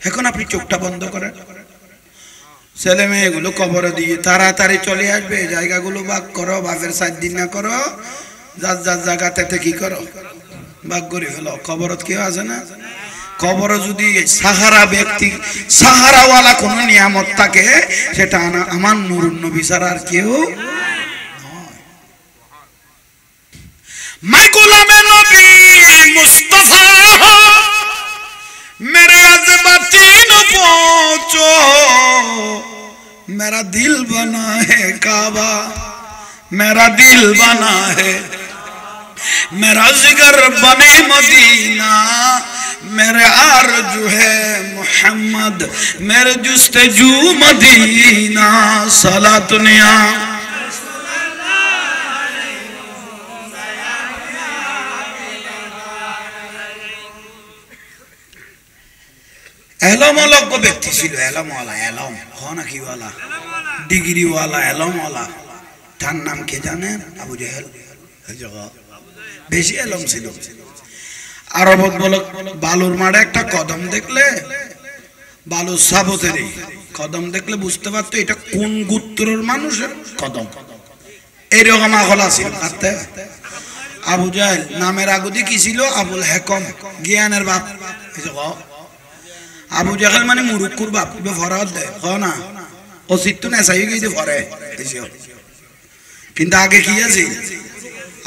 এখন আপনি চোখটা বন্ধ করেন, ছেলে মেয়েগুলো কবরে দিয়ে তাড়াতাড়ি চলে আসবে, জায়গাগুলো ভাগ করো, বাপের 4 দিন না করো, যার যার জায়গাতে কি করো ভাগ করে ফেলো। কবরত কেউ আছে না? কবর যদি সাহারা ব্যক্তি, সাহারাওয়ালা কোন নিয়ামত থাকে, সেটা আমার নূরুন নবী ছাড়া আর কেউ। मैं गुलाम नबी मुस्तफा हूं, मेरे अज़मती न पहुंचो, मेरा दिल बना है काबा, मेरा दिल बना है, मेरा जिगर बने मदीना, मेरे आरज़ू है मोहम्मद, मेरे जुस्तजू मदीना। सलातुनिया এলমলজ্ঞ ব্যক্তি ছিল, এলমওয়ালা, এলম না কি ওয়ালা, ডিগ্রিওয়ালা, এলমওয়ালা। তার নাম কে জানেন? আবু জেহেল। বেশি এলম ছিল। আরবত বলে বালুর মাঠে একটা কদম দেখলে, বালুর সাবতের কদম দেখলে বুঝতে পারতো এটা কোন গোত্রের মানুষের কদম। এইরকম আগলা ছিল। আবু জেহেল নামের আগুদি কি ছিল? আবুল হেকম, জ্ঞানের বাপ। আবু জেহেল মানে মুরুক্কুর বাপ, ফরাদ দেয় না, অচিত্ত নেশাই গিয়ে ফরে। কিন্তু আগে কি আছে?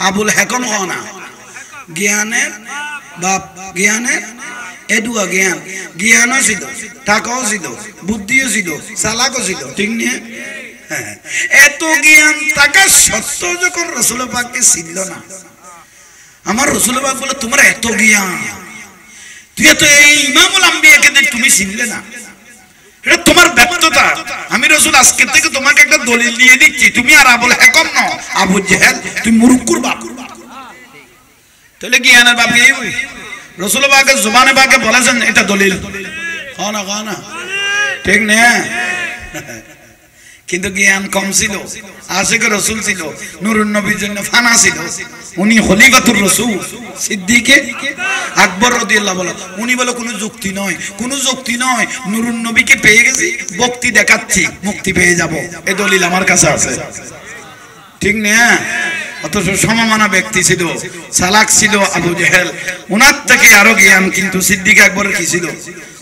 আবুল হেকম না, জ্ঞানের বাপ, জ্ঞানের এডুয়া জ্ঞান, জ্ঞানও ছিল, টাকাও ছিল, বুদ্ধিও ছিল, চালাকও ছিল, ঠিক নিয়ে। এত জ্ঞান থাকা সত্ত্বেও যখন রাসূল পাককে ছিল না, আমার রাসূল পাক বলে তোমার এত জ্ঞান, তুই তো এই ইমামুল আম্বিয়াকে তুমি চিনলে না, এটা তোমার ব্যর্থতা। আমি রাসূল আজকে থেকে তোমাকে একটা দলিল দিয়ে দিচ্ছি, তুমি আর আবুল হেকম নও, আবু জেহেল, তুমি মুরুক্কুর বাপ। তাহলে জ্ঞানের বাপ কি? রাসূল পাকের জবানে পাকে বলেছেন এটা দলিল, না ঠিক না? কিন্তু জ্ঞান কম ছিল, আশিকে রাসূল ছিল, নূরুন নবীর জন্য ফানা ছিল। উনি খলিফাতুর রাসূল, সিদ্দিকে আকবর রাদিয়াল্লাহু আনহু। উনি বলে কোনো যুক্তি নয়, কোনো যুক্তি নয়, নূরুন নবীকে পেয়ে গেছি, ভক্তি দেখাচ্ছি, মুক্তি পেয়ে যাব, এই দলিল আমার কাছে আছে, ঠিক না? অথচ সমমানা ব্যক্তি ছিল, চালাক ছিল আবু জেহেল, উনার থেকে আরো জ্ঞান। কিন্তু সিদ্দিক আকবরের কি ছিল?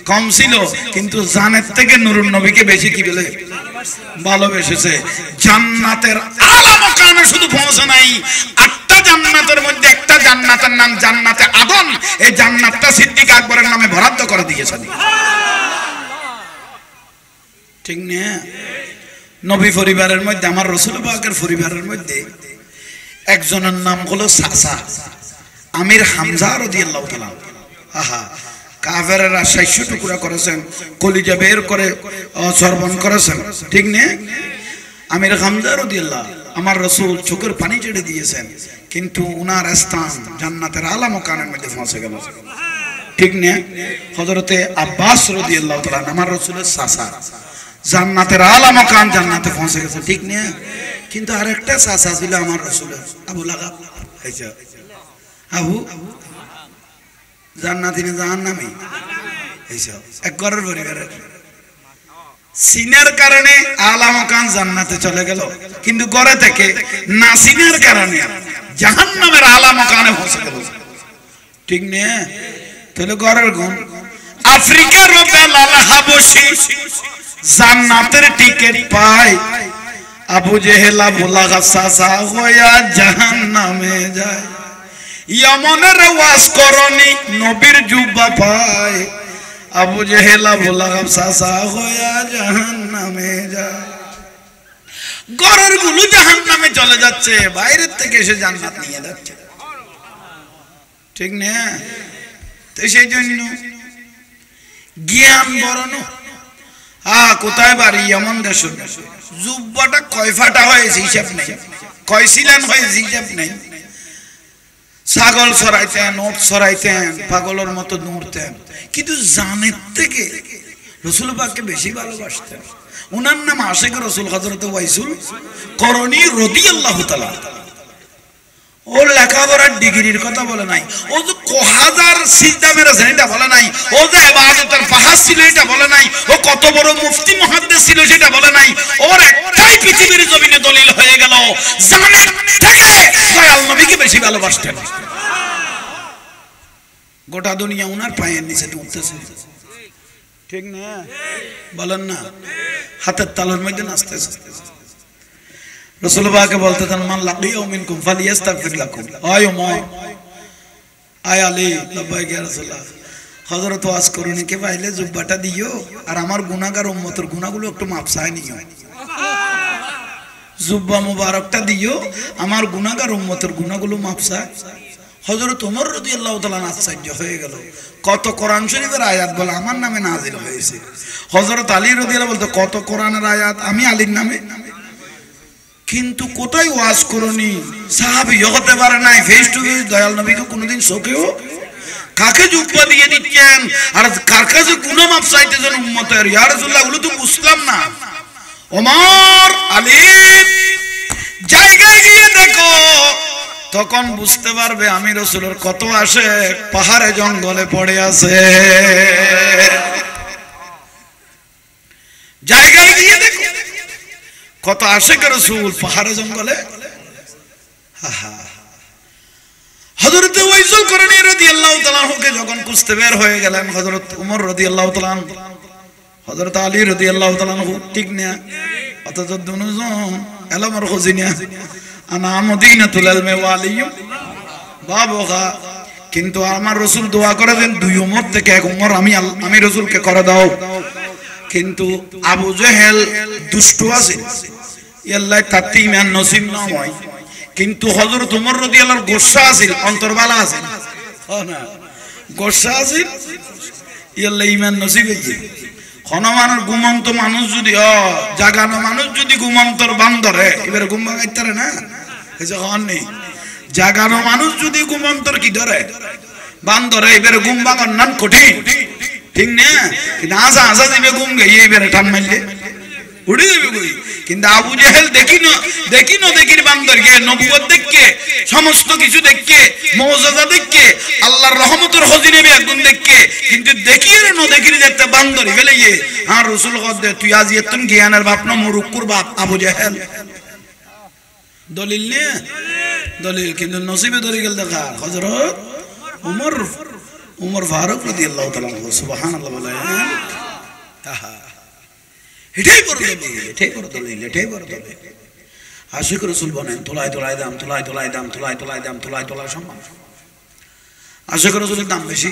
কম ছিল, কিন্তু জানের থেকে নূরুন নবীকে বেশি কি বলে ভালোবেসেছে। জান্নাতের আলা মাকামে শুধু পৌঁছে নাই, 8টা জান্নাতের মধ্যে একটা জান্নাতের নাম জান্নাতে আদন। এই জান্নাতটা সিদ্দিক আকবরের নামে বরাদ্দ করে দিয়েছেন, ঠিক না? নবী পরিবারের মধ্যে, আমার রাসূল পাকের পরিবারের মধ্যে একজনের নাম হলো চাচা আমির হামজা রাদিয়াল্লাহু তাআলা। আহা, কাফেররা 600 টুকরা করেছেন, কলিজা বের করে সরবন করেছেন, ঠিক না? আমির হামজা রাদিয়াল্লাহু, আমার রাসূল চোখের পানি ছেড়ে দিয়েছেন, কিন্তু উনার স্থান জান্নাতের আলা মাকামের মধ্যে পৌঁছে গেল, ঠিক না? হযরতে আব্বাস রাদিয়াল্লাহু তাআলা, আমার রাসূলের চাচা, জান্নাতের আলা মাকাম, জান্নাতে পৌঁছে গেছে, ঠিক না? কিন্তু আরেকটা চাচা ছিল আমার রাসূলের, আবু লাহাব। আবু জান্নাতি না জাহান্নামী, এইসব এক ঘরের পরিবারের। সিনার কারণে আলা মাকাম জান্নাতে চলে গেল, কিন্তু ঘরে থেকে না সিনার কারণে জাহান্নামের আলা মাকামে পৌঁছে গেল, ঠিক না? তাহলে ঘরের গুণ আফ্রিকার বেলাল হাবশী জান্নাতের টিকিট পায়, আবু জেহেল আবু লাহাব চাচা হইয়া জাহান্নামে যায়। ইয়মনের ওয়াজ করনি নবীর জুব্বা পায়, আবু জেহেল আবু লাহাব চাচা হইয়া জাহান্নামে যায়। ঘরের গুলো জাহান্নামে চলে যাচ্ছে, বাইরের থেকে এসে জান্নাত নিয়ে যাচ্ছে, ঠিক না? তো সেই জন্য জ্ঞান বরণ কোথায় বাড়ি এমন দেশ, জুব্বাটা কয় ফাটা হয়েছে হিসাব নেই, কয় সিলান হয়েছে হিসাব নেই। ছাগল ছড়াইতেন, ওট ছড়াইতেন, পাগলের মতো দৌড়তেন, কিন্তু জানের থেকে রসুল পাককে বেশি ভালোবাসতেন। উনার নাম আশিক রসুল হযরত ওয়াইসুল করণী রাদিয়াল্লাহু তাআলা। ওর লেখাপড়ার ডিগ্রির কথা বলে নাই, ও যে কহাজার সিজদা মেরেছেন এটা বলে নাই, ও যে ইবাদতের পাহাড় ছিল এটা বলে নাই, ও কত বড় মুফতি মুহাদ্দিস ছিল সেটা বলে নাই। ওর একটাই পৃথিবীর জমিনে দলিল হয়ে গেল, জানের থেকে দয়াল নবীকে বেশি ভালোবাসতেন। গোটা দুনিয়া উনার পায়ের নিচে উঠতেছে, ঠিক না? বলেন না? হাতের তালুর মধ্যে নাচতেছে। রাসূলুল্লাহকে বলতেন মান লাকিয়া মিনকুম ফালিয়াস্তাগফির লাকুম। আয় ওমর, আয় আলী, লাব্বাইক ইয়া রাসূলুল্লাহ। হযরত ওয়াজ করুন কে পাইলে জুব্বাটা দিও, আর আমার গুনাহগার উম্মতের গুনাহগুলো একটু মাপ চাই নিও। জুব্বা মুবারকটা দিও, আমার গুনাহগার উম্মতের গুনাহগুলো মাপ চাই। হযরত ওমর রাদিয়াল্লাহু তাআলা আশ্চর্য হয়ে গেল, কত কোরআন শরীফের আয়াত বলে আমার নামে নাযিল হয়েছে। হযরত আলী রাদিয়াল্লাহু বলতে কত কোরআনের আয়াত আমি আলীর নামে, কিন্তু কোথায় ওয়াজ করনি সাহাবী হতে পারে নাই, ফেস টু ফেস দয়াল নবীকে কোনোদিন চোখেও কাকে জুব্বা দিয়ে দিচ্ছেন আর কার কাছে গুনাহ মাপ চাইতেছেন উম্মতের। ইয়া রাসূলুল্লাহ, ওগুলো তো বুঝলাম না। ওমর, আলী জায়গায় গিয়ে দেখো, তখন বুঝতে পারবে আমি রাসূলের কত আসে পাহাড়ে জঙ্গলে পড়ে আছে। জায়গায় গিয়ে দেখো কত আশিক রাসূল পাহাড়ে জঙ্গলে। হযরত ওয়াইসুল করণী রাদিয়াল্লাহু তাআলা কে যখন খুঁজতে বের হয়ে গেলেন হযরত ওমর রাদিয়াল্লাহু তাআলা, হযরত আলী রাদিয়াল্লাহু তাআলা, ঠিক না? অথচ দুজন এলমের খোঁজিনা আনা মদিনাতুল ইলমি ওয়ালিয়্যুম বাবুহা, কিন্তু আমার রাসূল দোয়া করে দেন দুই উমর থেকে এক উমর আমি রাসূলকে করে দাও। কিন্তু আবু জেহেল দুষ্ট আছে, আল্লাহ তাতে ঈমান নসিব না হয়। কিন্তু হযরত ওমর রাদিয়াল্লাহু গোসা আছে, অন্তরবালা আছে না, গোসা আছে, আল্লাহ ঈমান নসিব হইছে। হনুমানের ঘুমন্ত মানুষ যদি জাগানো মানুষ যদি ঘুমন্তর বান্দরে এবারে ঘুম ভাঙাইতে না, এই যে হন নেই জাগানো মানুষ যদি ঘুমন্তর কি ধরে বান্দরে এবারে ঘুম ভাঙার নাম কঠিন, ঠিক না? কিন্তু আসা আসা দিবে ঘুম গিয়ে এবারে টান মারলে উড়ে যাবে কই। কিন্তু আবু জেহেল দেখির বান্দর গিয়ে নবুয়ত দেখকে, সমস্ত কিছু দেখকে, মুআজিজা দেখকে, আল্লাহর রহমতের খজিনেবে একদম দেখকে, কিন্তু দেখির দেখতে বান্দর ফেলে গিয়ে আর রাসূল কদে তুই আজ এতন জ্ঞানের বাপ না মুরুক্কুর বাপ আবু জেহেল। দলিল নে দলিল, কিন্তু নসিবে ধরে গেল দেখা হযরত ওমর ফারুক রাদিয়াল্লাহু তাআলা। সুবহানাল্লাহ বলেন, এটাই বড় দলিল, এটাই বড় দলিল, এটাই বড় দলিল। আশিক রাসূল বলেন তোলায় তোলায় দাম, তোলায় তোলায় দাম, তোলায় তোলায় দাম, তোলায় তোলায় সম্মান। আশিক রাসূলের দাম বেশি,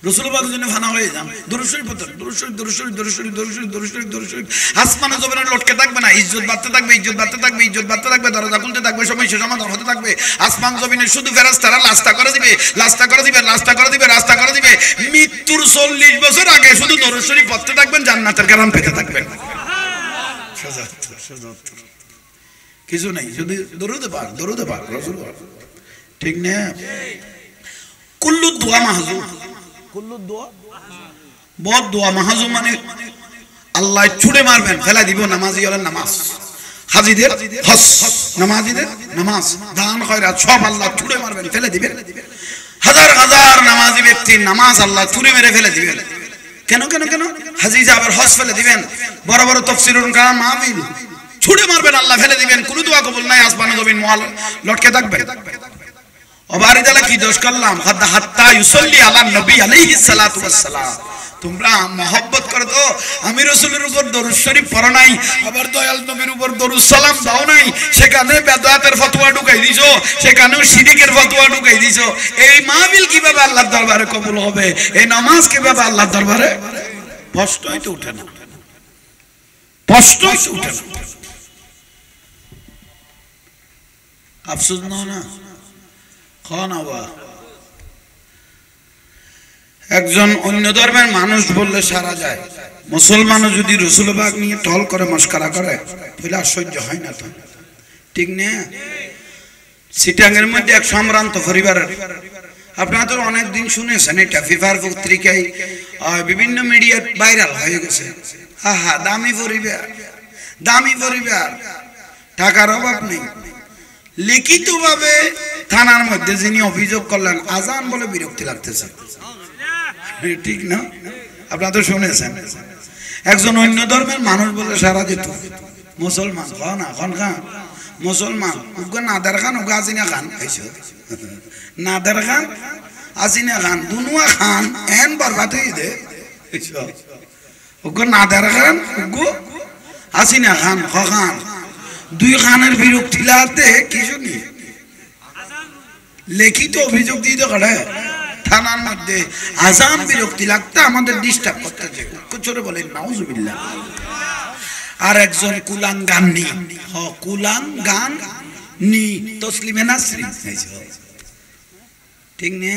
রাসূল পাকের জন্য ফানা হয়ে যান। দুরূদ শরীফ পড়তেন, দুরূদ শরীফ, দুরূদ শরীফ, দুরূদ শরীফ, দুরূদ শরীফ, দুরূদ শরীফ, দুরূদ শরীফ। আসমানে জমিনে লটকে থাকবে না, ইজ্জত বাড়তে থাকবে, ইজ্জত বাড়তে থাকবে, ইজ্জত বাড়তে থাকবে, দরজা খুলতে থাকবে, সময় সমাধান হতে থাকবে। আসমান জমিনে শুধু ফেরেশতারা লাস্তা করে দিবে, লাস্তা করে দিবে, লাস্তা করে দিবে, রাস্তা করে দিবে। মৃত্যুর 40 বছর আগে শুধু দুরূদ শরীফ পড়তে থাকবেন, জান্নাতের গ্রাম পেতে থাকবেন। কিছু নাই, শুধু দরুদে পাক, দরুদে পাক, রাসূল পাক, ঠিক না? কুল্লু দুআ মাহজুব, কুল্লু দুআ বহুত দোয়া মাহজুব মানে আল্লাহ ছুড়ে মারবেন, ফেলা দিব। নামাজি হলেন নামাজ, হাজিদের হজ, নামাজিদের নামাজ, দান খয়রাত সব আল্লাহ ছুড়ে মারবেন, ফেলে দিবেন। হাজার হাজার নামাজি ব্যক্তি নামাজ আল্লাহ ছুড়ে মেরে ফেলে দিবেন। কেন কেন কেন? হাজি সাহেবের হজ ফেলে দিবেন, বড় বড় তাফসীরুল কালাম মাহফিল ছুড়ে মারবেন, আল্লাহ ফেলে দিবেন। কোন দোয়া কবুল নাই, আসমানে জমিন মহল লটকে থাকবে। ওবারিদালা কি দোষ করলাম? হাত্তা ইউসাল্লি আলা নবী আলাইহিস সালাতু ওয়াস সালাম, তোমরা মহব্বত করো তো, আমি রাসূলের উপর দরুদ শরীফ পড়ো নাই, আবার দয়াল নবীর উপর দরুদ সালাম দাও নাই, সেখানে বেদাতের ফতোয়া ঢুকাই দিছো, সেখানেও শিরকের ফতোয়া ঢুকাই দিছো। এই মাহফিল কিভাবে আল্লাহর দরবারে কবুল হবে? এই নামাজ কিভাবে আল্লাহর দরবারে? প্রশ্নই তো ওঠে না, প্রশ্নই তো ওঠে না। আফসোস না খন আবা একজন অন্য ধর্মের মানুষ বললে সারা যায়, মুসলমানও যদি রসুলবাগ নিয়ে টল করে মস্করা করে তাহলে আশ্চর্য হয় না তো, ঠিক না? সিটাঙের মধ্যে এক সম্ভ্রান্ত পরিবারের, আপনারা তো অনেকদিন শুনেছেন, এটা ফিফার পত্রিকায় বিভিন্ন মিডিয়া ভাইরাল হয়ে গেছে। আহা, দামি পরিবার, দামি পরিবার, টাকার অভাব নেই। লিখিতভাবে থানার মধ্যে যিনি অভিযোগ করলেন, আজান বলে বিরক্তি লাগতেছে, ঠিক না? আপনারা তো শুনেছেন। একজন অন্য ধর্মের মানুষ বলে সারা যেত, মুসলমান না খন খান মুসলমান, উগা নাদার খান উগা আজিনা খান, নাদার খান আজিনা খান দুনুয়া খান এন বরবাদ হয়ে দে, উগা নাদার খান উগু আজিনা খান খান, দুই খানের বিরক্তি লাগতে কি শুনি লিখিত অভিযোগ দিয়ে তো করে থানার মধ্যে, আজান বিরক্তি লাগতে আমাদের ডিস্টার্ব করতেছে, চোরে বলে নাউজুবিল্লাহ। আর একজন কুলাঙ্গান নি, কুলাঙ্গান নি তসলিমে নাসরিন, ঠিক না?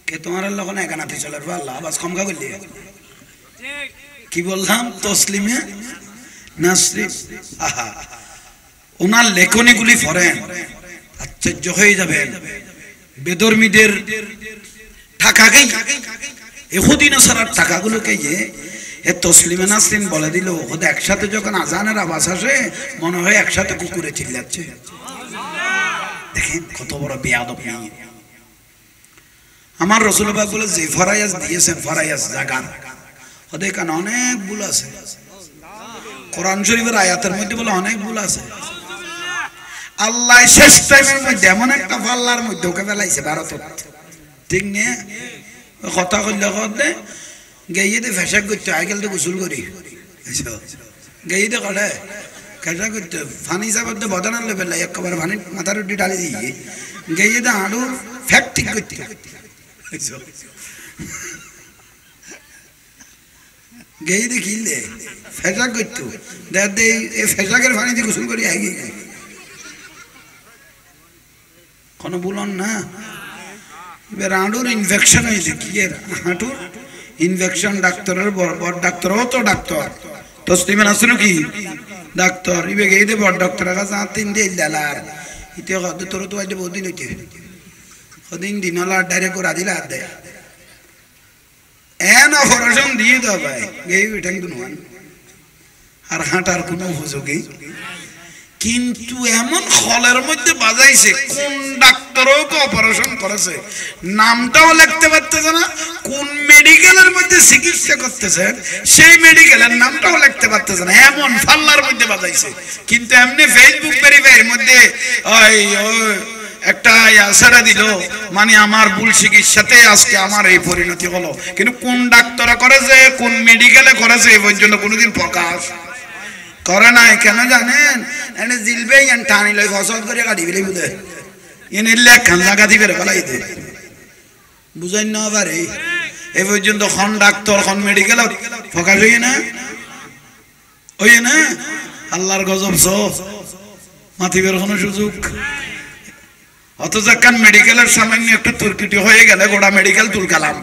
কে তোমার লোক না একানাতে চলে আল্লাহ আবাস কমকা করলি, কি বললাম? তসলিমে নাসরিন। আহা, ওনার লেখনীগুলি পড়েন, আশ্চর্য হয়ে যাবেন। বেদর্মীদের টাকাকেই, এহুদি নাসারার টাকাগুলোকে এ তসলিমে নাসরিন বলে দিল, ওদের একসাথে যখন আজানের আওয়াজ আসে মনে হয় একসাথে কুকুরে চিল্লাচ্ছে। দেখেন কত বড় বেয়াদব। আমার রাসূলুল্লাহ বলে যে ফরায়াজ দিয়েছেন, ফরায়াজ জাগান, ওদের এখানে অনেক ভুল আছে। কোরআন শরীফের আয়াতের মধ্যে বলে অনেক ভুল আছে। আল্লাহ শেষ টাইমের মধ্যে এমন একটা পাল্লার মধ্যে ওকে ফেলাইছে ভারত, ঠিক না? কথা কইলে কথা গেয়ে দে ফেসাক করতে, আইকাল তো গোসল করি গেয়ে দে কড়ে ফেসা করতে, ফানি চাপতে বদন আনলে ফেলাই একবার ফানি মাথার রুটি ডালি দিয়ে গেয়ে দে আলু ফ্যাক ঠিক করতে, গেয়ে দে কিনলে ফেসাক করতো, দেখ দে এই ফেসাকের ফানি দিয়ে গোসল করি আগে কোনো বলুন না। এবার হাঁটুর ইনফেকশন হয়েছে, কি এর হাঁটুর ইনফেকশন, ডাক্তারের বড় ডাক্তারও তো ডাক্তার, তসলিমে নাসরিন কি ডাক্তার, ইবে গিয়ে দে বড় ডাক্তারের কাছে তিন দিয়ে লালার ইতে হতে তোর তো আজ বহুদিন হইতে ওদিন দিন হলো ডাইরেক্ট করে দিলে হাত দেয় এন অপারেশন দিয়ে দাও ভাই গেই উঠেন দুনুয়ান আর হাঁটার কোনো উপযোগী। কিন্তু এমন হলের মধ্যে বাজাইছে, কোন ডাক্তারও অপারেশন করেছে নামটাও লিখতে পারতেছে না, কোন মেডিকেলের মধ্যে চিকিৎসা করতেছে সেই মেডিকেলের নামটাও লিখতে পারতেছে না, এমন ফাল্লার মধ্যে বাজাইছে। কিন্তু এমনি ফেসবুক ভেরিফাইয়ের মধ্যে ওই একটা আশারা দিল, মানে আমার ভুল চিকিৎসাতে আজকে আমার এই পরিণতি হলো। কিন্তু কোন ডাক্তারে করেছে, কোন মেডিকেলে করেছে এই পর্যন্ত কোনোদিন প্রকাশ করে নাই। কেন জানেন? এনে জিলবে ইয়ান টানি লই ফসল করে কাটি ফেলে বুঝে এনে লেখান জায়গা দিবে ফেলাই দে, বুঝাই না পারে এই পর্যন্ত খন ডাক্তার খন মেডিকেল ফকাস হইয়ে না, ওই না আল্লাহর গজব সব মাতিবের কোনো সুযোগ। অথচ কান মেডিকেলের সামান্য একটু তুর্কিটি হয়ে গেলে গোটা মেডিকেল তুলকালাম,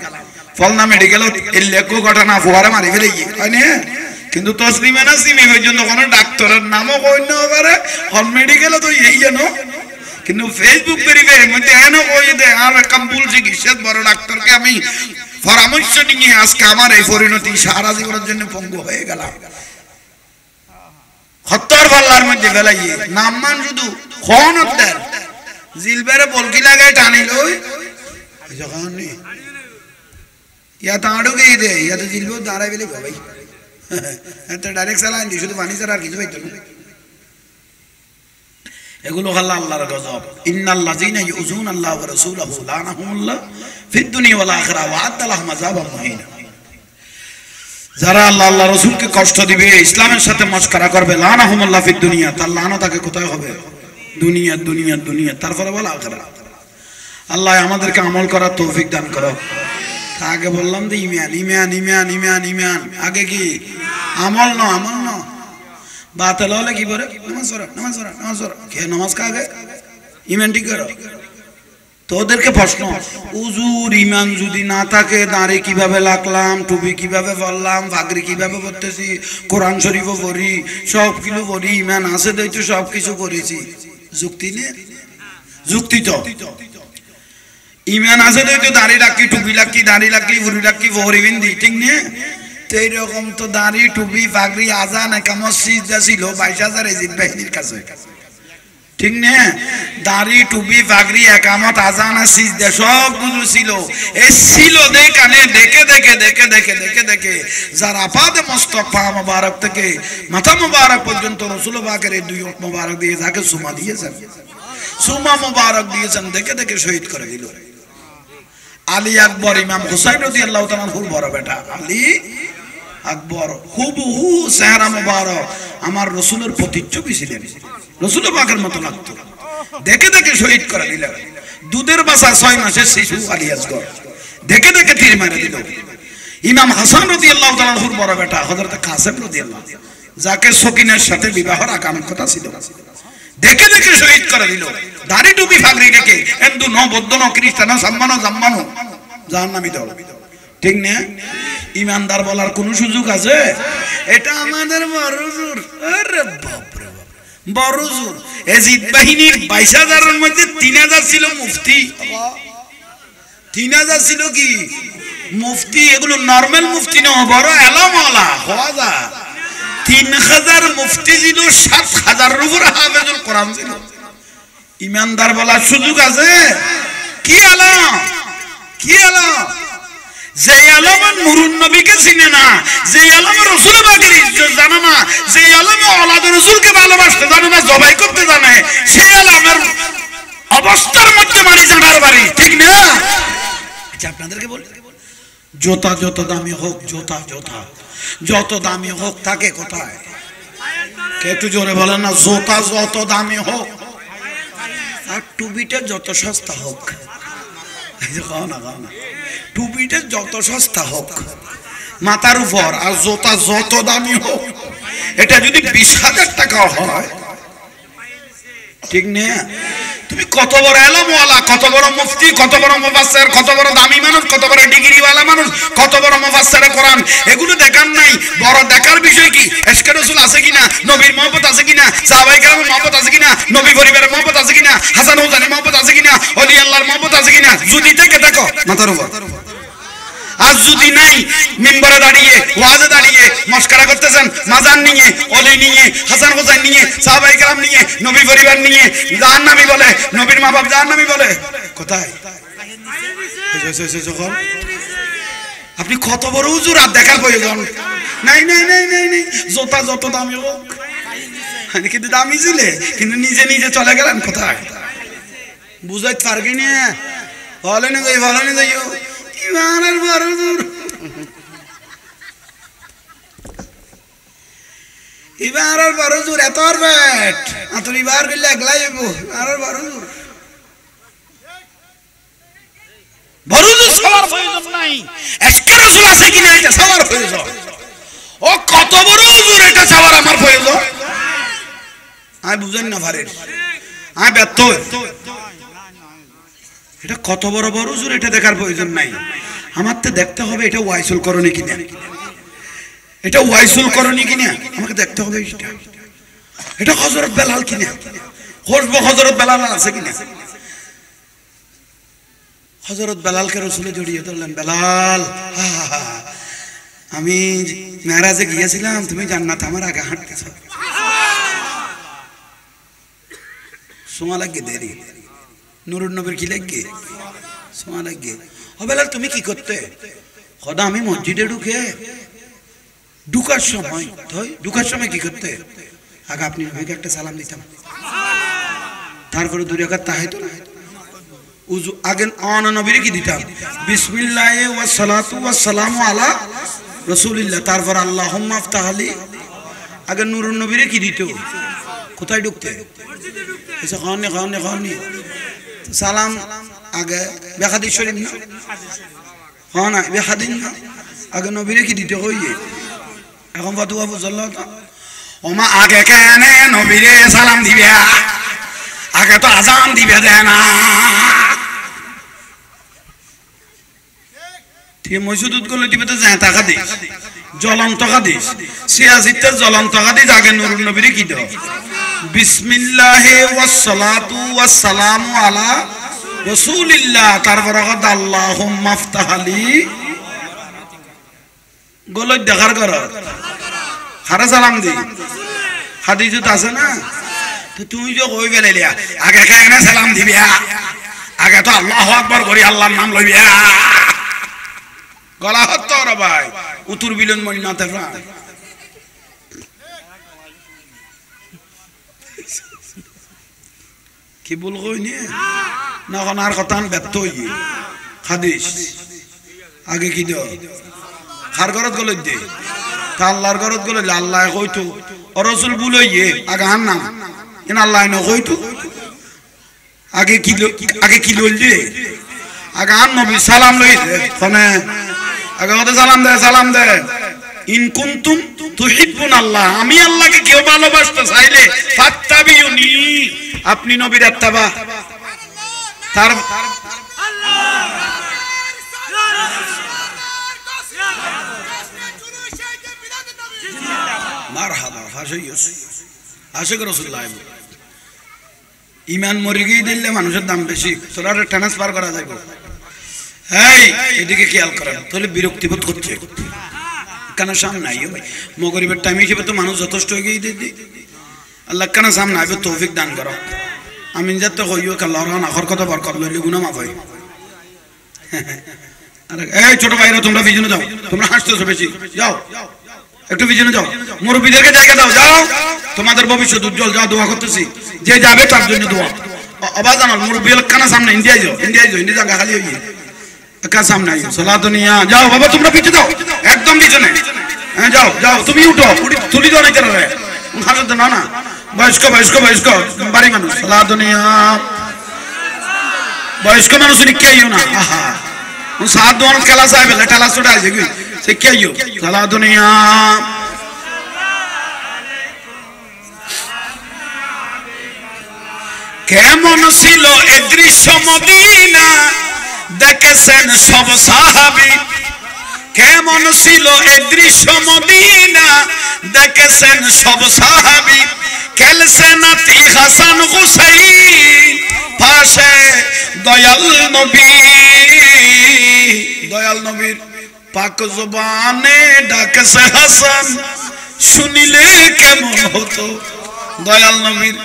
ফলনা মেডিকেল এর লেখো ঘটনা ফোয়ারে মারি ফেলে গিয়ে হয় না। কিন্তু তসলিমে নাসরিন এই পর্যন্ত কোনো ডাক্তারের নামও কই না পারে, হল মেডিকেলে তো এই জানো। কিন্তু ফেসবুক ভেরিফাইয়ের মধ্যে এন কই দে আর কাম্বুল চিকিৎসা বড় ডাক্তারকে আমি পরামর্শ নিয়ে আজকে আমার এই পরিণতি, সারা জীবনের জন্য পঙ্গু হয়ে গেলাম। হত্যার পাল্লার মধ্যে ফেলাইয়ে নামমান শুধু খন হত্যার জিলবেরে বলকি লাগাই টানিল যখন ইয়া তাঁড়ো গিয়ে দে ইয়া তো জিলবে দাঁড়াই ফেলে ভাই ডাইরেক্ট চালান দি, শুধু পানি ছাড়া আর কিছু পাইতো না। এগুলো হলো আল্লাহর গজব। ইন্নাল্লাযীনা ইউযুনা আল্লাহ ওয়া রাসূলাহু লানাহুমুল্লাহ ফিদ দুনিয়া ওয়াল আখিরাহ ওয়া আ'আদ্দা লাহুম আযাবাম মুহিনা। যারা আল্লাহ আল্লাহ রাসূলকে কষ্ট দিবে, ইসলামের সাথে মশকরা করবে, লানাহুমুল্লাহ ফিদ দুনিয়া, তার লানত তাকে কোথায় হবে? দুনিয়া দুনিয়া দুনিয়া, তারপরে বল আখিরাত। আল্লাহ আমাদেরকে আমল করার তৌফিক দান করো। আগে বললাম যে ইমান ইমান ইমান ইমান ইমান, আগে কি আমল না, আমল না। বাতিল হলে কি বলে? নামাজ পড়ো নামাজ পড়ো নামাজ পড়ো। কে নামাজ কাগে? ইমান ঠিক করো। তোদেরকে প্রশ্ন, উজুর ইমান যদি না থাকে, দাঁড়ি কিভাবে লাগলাম, টুপি কিভাবে পরলাম, পাগড়ি কিভাবে পরতেছি, কোরআন শরীফও পড়ি, সব কিছু পড়ি, ইমান আছে তো সব কিছু করেছি, যুক্তি নেই? যুক্তি তো ইমান আছে তো দাঁড়ি রাখি, টুপি রাখি, দাঁড়ি রাখলি, বুড়ি রাখি, বহরি বিন্দি, ঠিক নেই? তো এইরকম তো দাঁড়ি টুপি পাগড়ি আজান একামত সিজদা ছিল 22,000 এজিদ বাহিনীর কাছে, ঠিক না? দাড়ি টুপি পাগড়ি একামত আজান আর সিজদা সব কিছু ছিল। এই ছিল দেখানে দেখে দেখে দেখে দেখে দেখে দেখে যার আপাদে মস্তক পা মোবারক থেকে মাথা মোবারক পর্যন্ত রাসূল পাকের এই দুই ওঁঠ মোবারক দিয়ে যাকে সুমা দিয়েছেন, সুমা মোবারক দিয়েছেন, দেখে দেখে শহীদ করে দিল। আলী আকবর ইমাম হুসাইন রাদিয়াল্লাহু তাআলা আনহুর বড় বেটা আলী আকবর, হুবহু চেহারা মোবারক আমার রাসূলের প্রতিচ্ছবি ছিলেন, রাসূল পাকের মতো লাগতো, দেখে দেখে শহীদ করে দিল। দুধের বাসা 6 মাসের শিশু আলী আসগর দেখে দেখে তীর মেরে দিল। ইমাম হাসান রাদিয়াল্লাহু তাআলা আনহুর বড় বেটা হযরত কাসেম রাদিয়াল্লাহু, যাকে সকিনের সাথে বিবাহের আকাম কথা ছিল, দেখে দেখে শহীদ করে দিল। দাড়ি টুপি পাগড়ি রেখে হিন্দু ন বৌদ্ধ ন খ্রিস্টান সম্মানো জাম্মানো জাহান্নামী দল, ঠিক না? ইমানদার বলার কোন সুযোগ আছে? এটা আমাদের বড় জোর। আরে বাপ রে বাপ, বড় জোর। এজিদ বাহিনীর 22,000-এর মধ্যে 3,000 ছিল মুফতি। 3,000 ছিল কি মুফতি? এগুলো নরমাল মুফতি না, বড় এলামওয়ালা হওয়া যায়। 3,000 মুফতি ছিল, 7,000-এর উপর হাফেজুল কোরআন ছিল। ইমানদার বলার সুযোগ আছে? কি আলাম, কি আলাম? যে আলমান নুরুন নবীকে চিনে না, যে আলম রাসূল পাকের ইজ্জত জানে না, যে আলম আওলাদ রাসূলকে ভালোবাসতে জানে না, জবাই করতে জানে, সেই আলমের অবস্থার মধ্যে মারি জানার বাড়ি, ঠিক না? আচ্ছা আপনাদেরকে বলি, জোতা যত দামি হোক, জোতা জোতা যত দামি হোক থাকে কোথায়? কে একটু জোরে বলেন না। জোতা যত দামি হোক আর টুপিটা যত সস্তা হোক, টুপিটা যত সস্তা হোক মাথার উপর, আর জোতা যত দামি হোক, এটা যদি 20,000 টাকা হয়, ঠিক না? তুমি কত বড় এলামওয়ালা, কত বড় মুফতি, কত বড় মুফাসসির, কত বড় দামি মানুষ, কত বড় ডিগ্রিওয়ালা মানুষ, কত বড় মুফাসসিরে কোরআন, এগুলো দেখার নাই। বড় দেখার বিষয় কি ইশকে রাসূল আছে কিনা, নবীর মহব্বত আছে কিনা, সাহাবায়ে কেরামের মহব্বত আছে কিনা, নবী পরিবারের মহব্বত আছে কিনা, হাসান হুসাইনের মহব্বত আছে কিনা, ওলি আল্লাহর মহব্বত আছে কিনা, যদি থেকে দেখো মাথার উপর। আর যদি নাই, মিম্বরে দাঁড়িয়ে ওয়াজে দাঁড়িয়ে মশকরা করতেছেন, মাজার নিয়ে, ওলি নিয়ে, হাসান হুসাইন নিয়ে, সাহাবায়ে কেরাম নিয়ে, নবী পরিবার নিয়ে, জাহান্নামী বলে, নবীর মা বাপ জাহান্নামী বলে, কোথায়? আপনি কত বড় হুজুর আর দেখার প্রয়োজন নাই। নাই নাই নাই নাই, জোতা যত দামি হোক, কিন্তু দামি ছিল, কিন্তু নিজে নিজে চলে গেলেন কোথায়? বুঝাইতে পারবি না, বলে না যাই, বলে না যাইও ইমানের বড় হুজুর, ইবারের বড় হুজুর এত পেট আতর ইবার গেলে একলাই হইব। ইবারের বড় হুজুর, বড় হুজুর সবার প্রয়োজন নাই, ইশকে রাসূল আছে কিনা এটা সবার প্রয়োজন। ও কত বড় হুজুর এটা সবার আমার প্রয়োজন। আমি বুঝেন না পারে, আমি ব্যর্থ। এটা কত বড় বড় হুজুর এটা দেখার প্রয়োজন নাই, আমার তো দেখতে হবে এটা ওয়াইসুল করণী কিনা, এটা ওয়াইসুল করণী কিনা আমাকে দেখতে হবে। এটা হযরত বেলাল কিনা, খুশবু হযরত বেলাল আছে কিনা। হযরত বেলালকে রাসূল জড়িয়ে ধরলেন, বেলাল আমি মেরাজে গিয়েছিলাম, তুমি জান্নাতে আমার আগে হাঁটতেছ, সময় লাগে দেরি, নুরুন নবীর কি লাগে সময় লাগে। ও বেলাল তুমি কি করতে? খোদা আমি মসজিদে ঢুকার সময় কি করতে? আগে আপনি নবীকে একটা সালাম দিতাম, তারপরে 2 রাকাত তাহিয়াতুল উযু, আগে নবীর কি দিতাম, বিসমিল্লাহি ওয়া সালাতু ওয়া সালামু আলা রাসূলুল্লাহ, তারপর আল্লাহুম্মা আফতাহ আলী। আগে নূরুন নবীরে কি দিত? কোথায় ঢুকতে? এসে খাওয়ানি সালাম আগে বেহাদিস শরীফ না, হ্যাঁ না বেহাদিন না, আগে নবীরে কি দিতে হইয়ে। এখন ফাতুয়া বুঝল্লাহ ওমা আগে কেন নবীরে সালাম দিবে? আগে তো আজান দিবে দেয় না। ঠিক মসজিদ গুলো দিবে তো যায় টাকা দিস, জ্বলন্ত হাদিস, সিয়াসিতের জ্বলন্ত হাদিস। আগে নূরুন নবীরে কি দাও? বিসমিল্লাহি ওয়াস সালাতু ওয়াস সালামু আলা রাসূলিল্লাহ, তারপর আল্লাহুম্মা আফতাহ আলী। গলো দেখার কর হারা সালাম দি হাদিস তো আছে না। তো তুমি যে কই বেলাইলিয়া আগে কেন সালাম দিবি? আগে তো আল্লাহু আকবার করি আল্লাহর নাম লইবি। গলা হত রে ভাই, উত্তর বিলন মনি না তাফা কি বল কইনি না কোন আর কথা ব্যর্থ হই। হাদিস আগে কি দাও? কার ঘরত গলে দে? তা আল্লাহর ঘরত গলে আল্লাহ কইতো ও রাসূল বুলাইয়ে আগে আন নাম এন আল্লাহ ন কইতো। আগে কি লইলে? আগে আন নবী সালাম লইছে কোনে? আগে ওদের সালাম দে ইন কুনতুম তুহিব্বুন আল্লাহ, আমি আল্লাহকে কেউ ভালোবাসতে চাইলে ফাত্তাবিউনি, আপনি নবীর ইত্তেবা। তার মারহাবা ফাশিয়ুস আশিক রাসূলুল্লাহ। ঈমান মরে গিয়ে দিলে মানুষের দাম বেশি, তোরা ট্রান্সফার করা যাবে। এই এদিকে খেয়াল করেন, তাহলে বিরক্তিবোধ করছে কেন? সামনে নাই মগরিবের টাইম হিসেবে তো মানুষ যথেষ্ট হয়ে গিয়ে দিদি আল্লাহ কেন সামনে আইবে তৌফিক দান করো। আমি যাতে হইও আল্লাহর আখর কথা বরকত লইলে গুনাহ মাফ হয়। আরে এই ছোট ভাইরা তোমরা পিছনে যাও, তোমরা হাসতেছো বেশি, যাও একটু পিছনে যাও, মুরব্বীদেরকে জায়গা দাও, যাও তোমাদের ভবিষ্যৎ উজ্জ্বল। যাও দোয়া করতেছি, যে যাবে তার জন্য দোয়া। আবার জানাল মুরব্বী কেন সামনে ইন্ডিয়া যাও, ইন্ডিয়া জায়গা খালি হইয়ে একা সামনে আইও সালাতুনিয়া। যাও বাবা তোমরা পিছনে যাও, একদম পিছনে। হ্যাঁ যাও যাও, তুমি উঠো, তুলি দাও না কেন রে? হাসতে না না, বয়স্ক বাড়ি মানুষ। সালাতুনিয়া বয়স্ক মানুষ কে আইও না। আহা সাত দোয়ান খেলা সাহেব ঠেলা ছোটা আছে কি সে কে আইও। সালাতুনিয়া কেমন ছিল এ দৃশ্য মদিনা, দেখেছেন সব সাহাবী। কেমন ছিল এ দৃশ্য মদিনা, দেখেছেন সব সাহাবী। খেলছে নাতি হাসান হুসাইন, পাশে দয়াল নবী। দয়াল নবীর পাক জবানে ডাকছে হাসান, শুনিলে কেমন হতো। দয়াল নবীর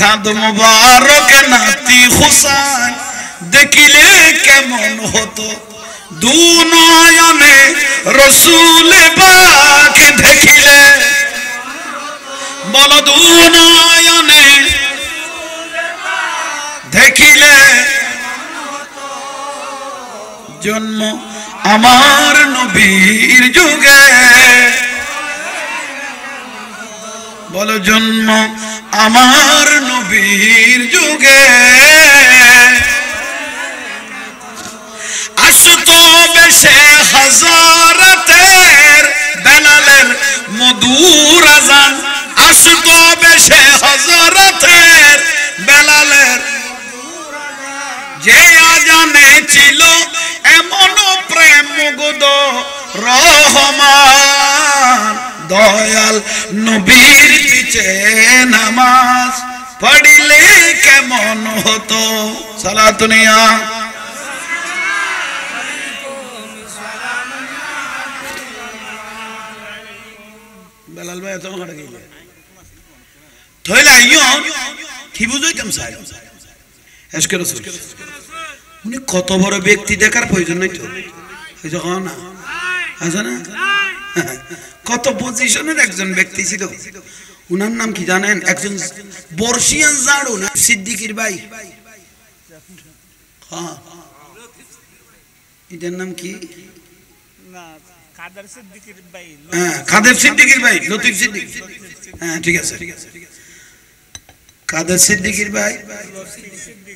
কাঁদ মোবারক নাতি হুসাইন, দেখিলে কেমন হতো। দু নয়নে রসুল পাক দেখিলে, বলো দু নয়নে দেখিলে। জন্ম আমার নবীর যুগে, বলো জন্ম আমার নবীর যুগে। আসতো বেশে হাজারাতের বেলালের মধুর আজান। আসতো বেশে হাজারাতের বেলালের, যে আজানে ছিল এমন প্রেম মুগ্ধ রহমান। দয়াল নবীর পিছে নামাজ পড়িলে কেমন হতো। সালাতুনিয়া বেলাল ভাই এত ঘাড়ে গেলে থইলে আইও কি বুঝাইতাম স্যার এসকে রাসূল। উনি কত বড় ব্যক্তি দেখার প্রয়োজন নাই তো, এই যখন না আছে না কত পজিশনের একজন ব্যক্তি ছিল। উনার নাম কি জানেন? একজন বর্ষিয়ান জাড়ো না, সিদ্দিকীর ভাই। হ্যাঁ এটার নাম কি? কাদের সিদ্দিকীর ভাই লতিফ সিদ্দিক, হ্যাঁ ঠিক আছে, কাদের সিদ্দিকীর ভাই,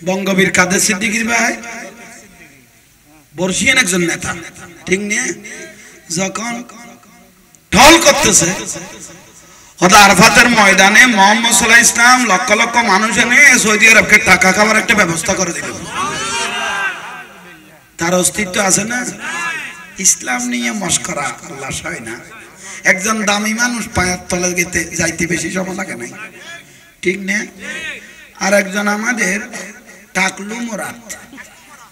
বঙ্গবীর কাদের সিদ্দিকীর ভাই বর্ষিয়ান একজন নেতা, ঠিক নিয়ে যখন ঢল করতেছে আরাফাতের ময়দানে মোহাম্মদ সাল্লাল্লাহু আলাইহি ইসলাম লক্ষ লক্ষ মানুষ এনে সৌদি আরবকে টাকা খাওয়ার একটা ব্যবস্থা করে দিল। তার অস্তিত্ব আছে না? ইসলাম নিয়ে মস্করা আল্লাহ সয় না। একজন দামি মানুষ পায়ের তলে গেতে যাইতে বেশি সময় লাগে নাই, ঠিক না? আর একজন আমাদের টাকলু মোরাদ,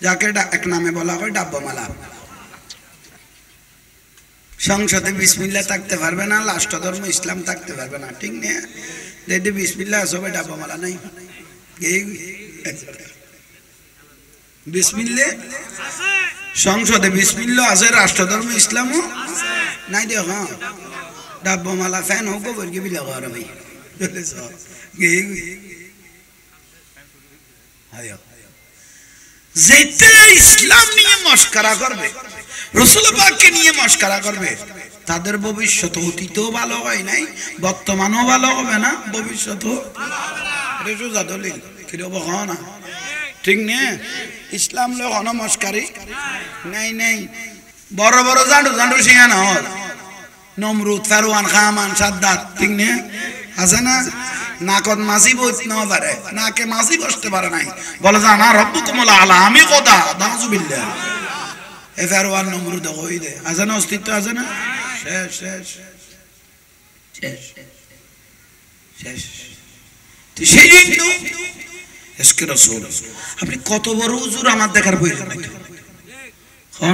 যাকে এক নামে বলা হয় ডাব্বামালা, সংসদে বিসমিল্লাহ থাকতে পারবে না, রাষ্ট্র ধর্ম ইসলাম থাকতে পারবে না, ঠিক না? যদি বিসমিল্লাহ সবাই ডাব্বামালা নাই, বিসমিল্লাহ সংসদে বিসমিল্লাহ আছে, রাষ্ট্র ধর্ম ইসলামও নাই। দেখ ডাব্বামালা ফ্যান হোক বর্গি বিলা ঘর ভাই, যেটা ইসলাম নিয়ে মস্করা করবে, রাসূল পাককে নিয়ে মস্করা করবে, তাদের ভবিষ্যৎ অতীতও ভালো হয় নাই, বর্তমানও ভালো হবে না, ভবিষ্যৎও সোজা দলিল কিরব না, ঠিক না? ইসলাম লো হন মস্কারি নাই নাই, বড় বড় জাঁডু জাঁডু শিয়ানা হল নমরুদ, ফেরওয়ান, খামান, সাদ্দাত, ঠিক না? আছে না? নাকত মাছি বসতে না পারে, নাকে মাছি বসতে পারে নাই, বলে যে আনা রব্বুকুমুল আলা, আমি খোদা, নাউযুবিল্লাহ। এ ফেরওয়ান নমরুদ কই দে, আছে না? অস্তিত্ব আছে না? শেষ শেষ শেষ শেষ। সেই জন্য এসকে রাসূল, আপনি কত বড় হুজুর আমার দেখার প্রয়োজন নাই,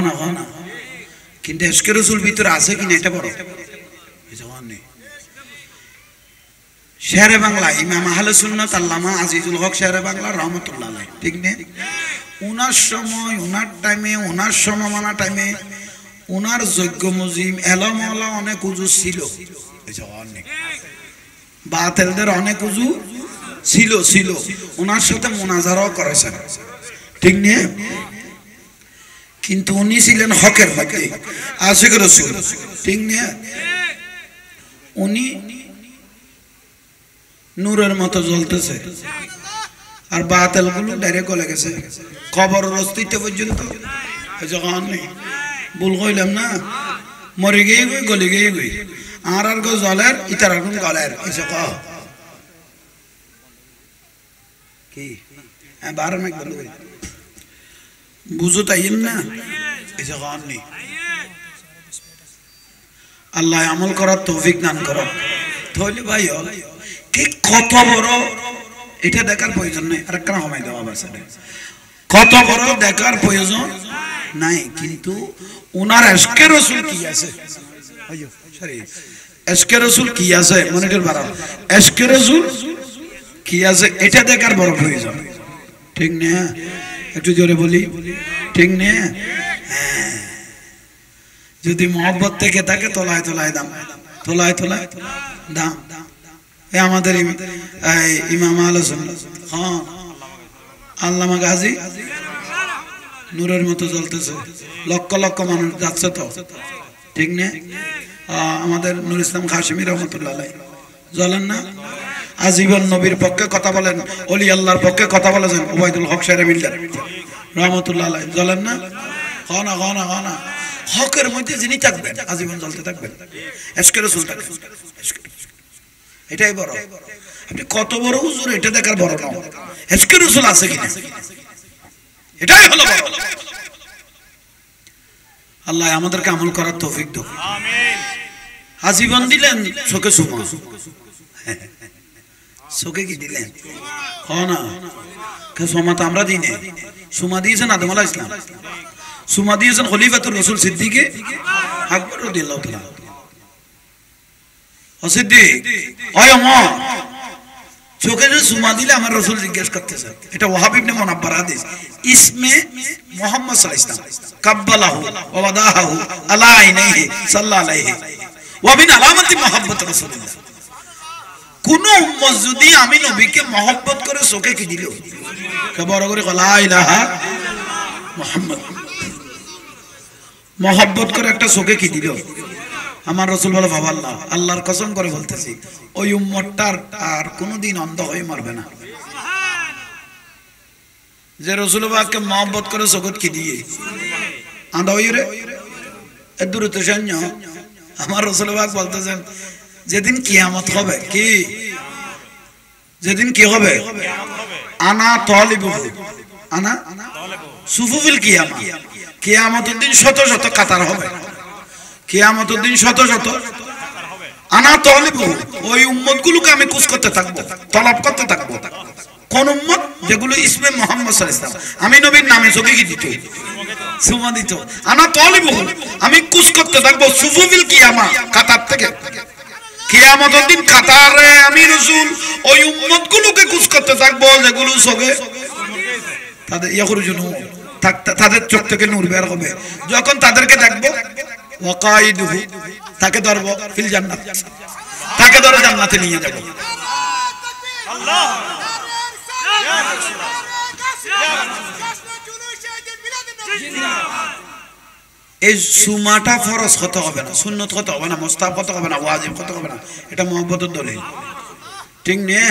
না না, কিন্তু এসকে রাসূল ভিতরে আছে কিনা এটা বড় জওয়ান নেই। শেরে বাংলা ইমাম আহলে সুন্নাত আল্লামা আজিজুল হক শেরে বাংলা রহমাতুল্লাহ আলাইহি, ঠিক না? ওনার সময়, ওনার টাইমে, ওনার সমমানা টাইমে ওনার যোগ্য মুজিম এলমওয়ালা অনেক হুজুর ছিল, বাতিলদের অনেক হুজুর ছিল ছিল, ওনার সাথে মুনাজারাও করেছেন, ঠিক না? কিন্তু উনি ছিলেন হকের মধ্যে, আশিক রাসূল, ঠিক না? উনি নূরের মতো জ্বলতেছে, আর বাতিল গুলো ডাইরেক্ট গলে গেছে কবরের অস্তিত্ব পর্যন্ত। যখন ভুল কইলাম না, মরে গিয়ে গই, গলে গিয়ে গই, আর আর গো জলের ইতার আগুন গলের এসে ক কি বারো মেঘ বল বুঝো তাই না? এসে কন নেই। আল্লাহ আমল করার তৌফিক দান করো। তাহলে ভাই কি কত বড়, এটা দেখার প্রয়োজন নেই, আর একটা সময় দেওয়া বাস, কত বড় দেখার প্রয়োজন নাই, কিন্তু ওনার এশকে রাসূল কি আছে, এশকে রাসূল কি আছে, মনে করে বাড়াও, এশকে রাসূল কি আছে এটা দেখার বড় প্রয়োজন, ঠিক না? একটু জোরে বলি, ঠিক না? যদি মহব্বত থেকে থাকে তোলায় তোলায় দাম, তোলায় তোলায় দাম। আমাদের ইমাম আহলে সুন্নাত আল্লামা গাজী নূরের মতো জ্বলতেছে, লক্ষ লক্ষ মানুষ যাচ্ছে তো, ঠিক না? আমাদের নূর ইসলাম কাশিমি রহমাতুল্লাহ আলাইহি জ্বলেন না? আজীবন নবীর পক্ষে কথা বলেন, ওলি আল্লাহর পক্ষে কথা বলেছেন উবাইদুল হক সাহেব মিল্লার রহমাতুল্লাহ আলাইহি জ্বলেন না? খানা খানা খানা হকের মধ্যে যিনি থাকবেন আজীবন জ্বলতে থাকবেন, এশকে রাসূল থাকবেন, এটাই বড়। আপনি কত বড় হুজুর এটা দেখার বড় না, এশকে রাসূল আছে কিনা এটাই হলো বড়। আল্লাহ আমাদেরকে আমল করার তৌফিক দাও, আমিন। আজীবন দিলেন চোখে সুমা, চোখে কি দিলেন? না সুমা তো আমরা দিই না, সুমা দিয়েছেন আদম আলাইহিস সালাম, সুমা দিয়েছেন খলিফাতুর রাসূল সিদ্দিক আকবর রাদিয়াল্লাহু তাআলা। ও সিদ্দিক ওই ওমর, চোখে যে সুমা দিলে আমার রাসূল জিজ্ঞেস করতেছে, এটা ওয়াহাব ইবনে মুনাব্বার হাদিস, ইসমে মুহাম্মদ সাল্লাল্লাহু আলাইহি ওয়াসাল্লাম কাব্বালাহু ওয়া ওয়াদাহু আলা আইনাইহি সাল্লাল্লাহু আলাইহি ওয়া মিন আলামাতি মুহাব্বত রাসূলিল্লাহ। কোন উম্মত যদি আমি নবীকে মহব্বত করে চোখে কি দিল, বড় করে লা ইলাহা মুহাম্মদ মহব্বত করে একটা চোখে কি দিল আমার রাসূল বলে বাবা আল্লাহ আল্লাহর কসম করে বলতেছি ওই উম্মতটার আর কোনোদিন অন্ধ হয়ে মরবে না যে রাসূল পাককে মহব্বত করে চোখত কি দিয়ে আন্ধ হই রে এদুর তো সৈন্য আমার রাসূল পাক বলতেছেন যেদিন কিয়ামত হবে কি যেদিন কি হবে আনা তালিবু আনা সুফুফিল কিয়ামা কিয়ামতের দিন শত শত কাতার হবে কিয়ামতের দিন শত শত আনা তালিবু ওই উম্মতগুলোকে আমি কুস করতে থাকবো তলব করতে থাকবো কোন উম্মত যেগুলো ইসমে মুহাম্মদ সাল্লাল্লাহু আলাইহি ওয়াসাল্লাম আমি নবীর নামে চোখে কি দিত সুমা দিত আনা তালিবু আমি কুস করতে থাকবো সুফুফিল কিয়ামা কাতার থেকে কিয়ামতের দিন কাতারে আমি রাসূল ওই উম্মতগুলোকে কুস করতে থাকবো যেগুলো চোখে তাদের ইয়াখরুজুন তাদের চোখ থেকে নূর বের হবে যখন তাদেরকে দেখবো ওয়াকাইদুহু তাকে ধরবো ফিল জান্নাত তাকে ধরে জান্নাতে নিয়ে যাব আল্লাহ ইয়া রাসূলুল্লাহ এই সুমাটা ফরজ হতে হবে না সুন্নত হতে হবে না মুস্তাহাব হতে হবে না ওয়াজিব হতে হবে না এটা মহব্বতের দলিল ঠিক নে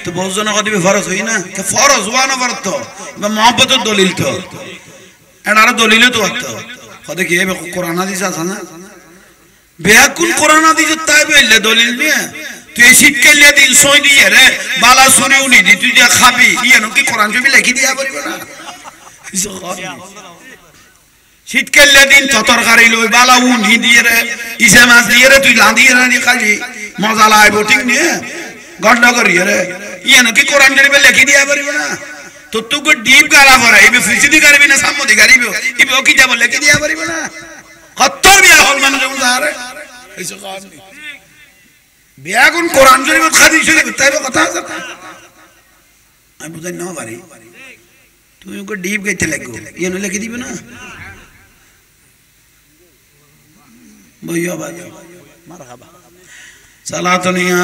তো বহুজন কদিবে ফরজ হই না কে ফরজ ওয়া না ফরজ তো বা মহব্বতের দলিল তো এটা আর দলিল তো হতো কদে কি এই কোরআন হাদিস আছে না বেকুল কোরআন হাদিস তাই বললে দলিল নিয়ে তুই শীতকালে দিন সই দিয়ে রে বালা শুনে উনি দি তুই যা খাবি ইয়ানো কি কোরআন ছবি লিখি দিয়া পারিব না শীতকালে দিন তরকারি লই বালা উনি দিয়ে রে ইসে মাছ দিয়ে রে তুই লাঁদিয়ে রানি খালি মজা লাইব ঠিক নিয়ে গন্ড করি রে ইয়ানো কি কোরআন ছবি লিখি দিয়া পারিব না তো তুই ডিপ গালা পড়া ইবে ফিসিদি করবি না সামদি গারিব ইবে কি যাব লিখি দিয়া পারিব না কত বিয়া হল মানুষ বুঝারে এইসব কাজ নেই বিয়া কোন কোরআন শরীফ হাদিস শরীফ তাই কথা আছে আমি বুঝাই না পারি তুমি ওকে ডিপ গাইতে লাগো ইয়ানো লিখে দিবে না বইয়া বাজা মারহাবা সালাতুনিয়া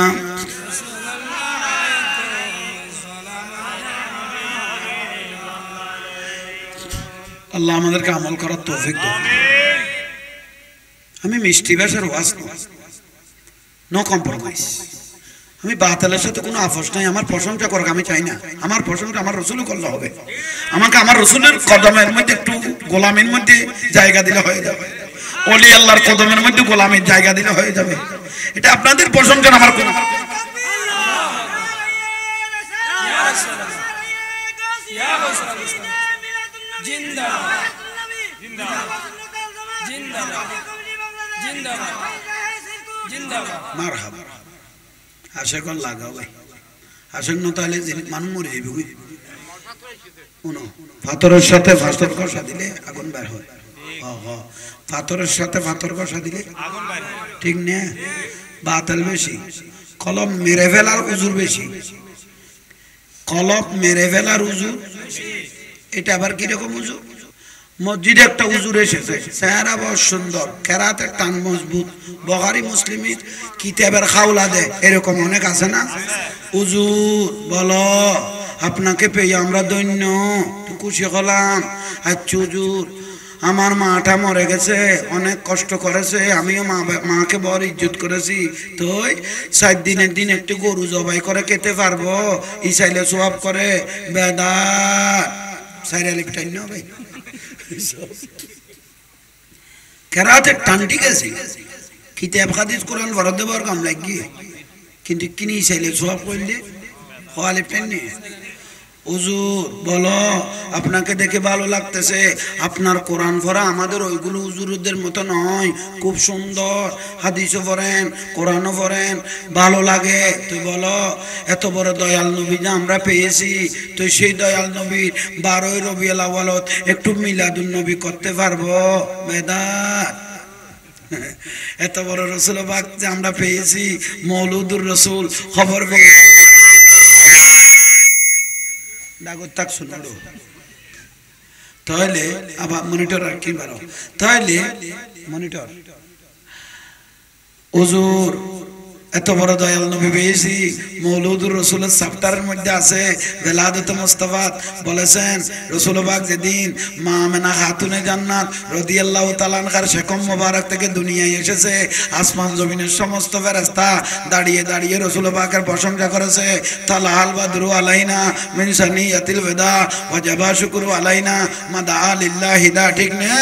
আল্লাহ আমাদেরকে আমল করার তৌফিক দাও আমি মিষ্টি ভাষার ওয়াজ নো কম্প্রোমাইজ আমি বাতালের সাথে কোনো আপোষ নাই আমার প্রশংসা করক আমি চাই না আমার প্রশংসা আমার রাসূল করলে হবে আমাকে আমার রাসূলের কদমের মধ্যে একটু গোলামির মধ্যে জায়গা দিলে হয়ে যাবে ওলি আল্লাহর কদমের মধ্যে গোলামির জায়গা দিলে হয়ে যাবে এটা আপনাদের প্রশংসা আমার কোনো ইয়া রাসূলুল্লাহ জিন্দাবাদ জিন্দাবাদ জিন্দাবাদ জিন্দাবাদ জিন্দাবাদ মারহাবা আশা কর লাগাও ভাই আশা ন তাহলে মানুষ মরে যাবে কই শুনো পাথরের সাথে পাথর কষা দিলে আগুন বের হয় হ্যাঁ পাথরের সাথে পাথর কষা দিলে আগুন বের হয় ঠিক না বাতিল বেশি কলম মেরে ফেলার উজুর বেশি কলম মেরে ফেলার উজুর এটা আবার কি রকম উজুর মসজিদে একটা হুজুর এসেছে চেহারা বড় সুন্দর কেরাতের টান মজবুত বুখারী মুসলিমের কিতাবের খাওলা দেয় এরকম অনেক আছে না হুজুর বলো আপনাকে পেয়ে আমরা ধন্য খুশি হলাম আচ্ছা হুজুর আমার মাটা মরে গেছে অনেক কষ্ট করেছে আমিও মাকে বড় ইজ্জত করেছি তো 7 দিনের দিন একটু গরু জবাই করে খেতে পারবো ইসাইলে সওয়াব করে বেদাত সাইরা লিপটাই না ভাই কেরাতের টান ঠিক আছে কিতাব হাদিস কোরআন ফরজ দেবার কাম লাগি কিন্তু কিনি চাইলে সব করলে হওয়ালে পেননি হুজুর বলো আপনাকে দেখে ভালো লাগতেছে আপনার কোরআন পড়া আমাদের ওইগুলো হুজুরদের মতো নয় খুব সুন্দর হাদিসও পড়েন কোরআনও পড়েন ভালো লাগে তুই বলো এত বড় দয়াল নবী যে আমরা পেয়েছি তুই সেই দয়াল নবীর 12 রবিউল আউয়ালত একটু মিলাদুন নবী করতে পারবো বেদাত এত বড় রাসূল পাক যে আমরা পেয়েছি মওলুদুর রাসূল খবর পেয়েছি ডাগত তাক শুনলো তাহলে আবার মনিটর আর কি বারো তাহলে মনিটর হুজুর এত বড় দয়াল নবী পেয়েছি। মৌলুদুর রসুলের চ্যাপ্টারের মধ্যে আছে বেলাদতে মুস্তাফা বলেছেন রসুল পাক যেদিন মা আমেনা খাতুনে জান্নাত রাদিয়াল্লাহু তাআলা আনহার শেকম মোবারক থেকে দুনিয়ায় এসেছে, আসমান জমিনের সমস্ত ফেরেশতা দাঁড়িয়ে দাঁড়িয়ে রসুল পাকের প্রশংসা করেছে। তালাল বাদরু আলাইনা মিন সানিয়াতিল ওয়াদা ওয়াজাবা শুকরু আলাইনা মাদা লিল্লাহি দা, ঠিক না?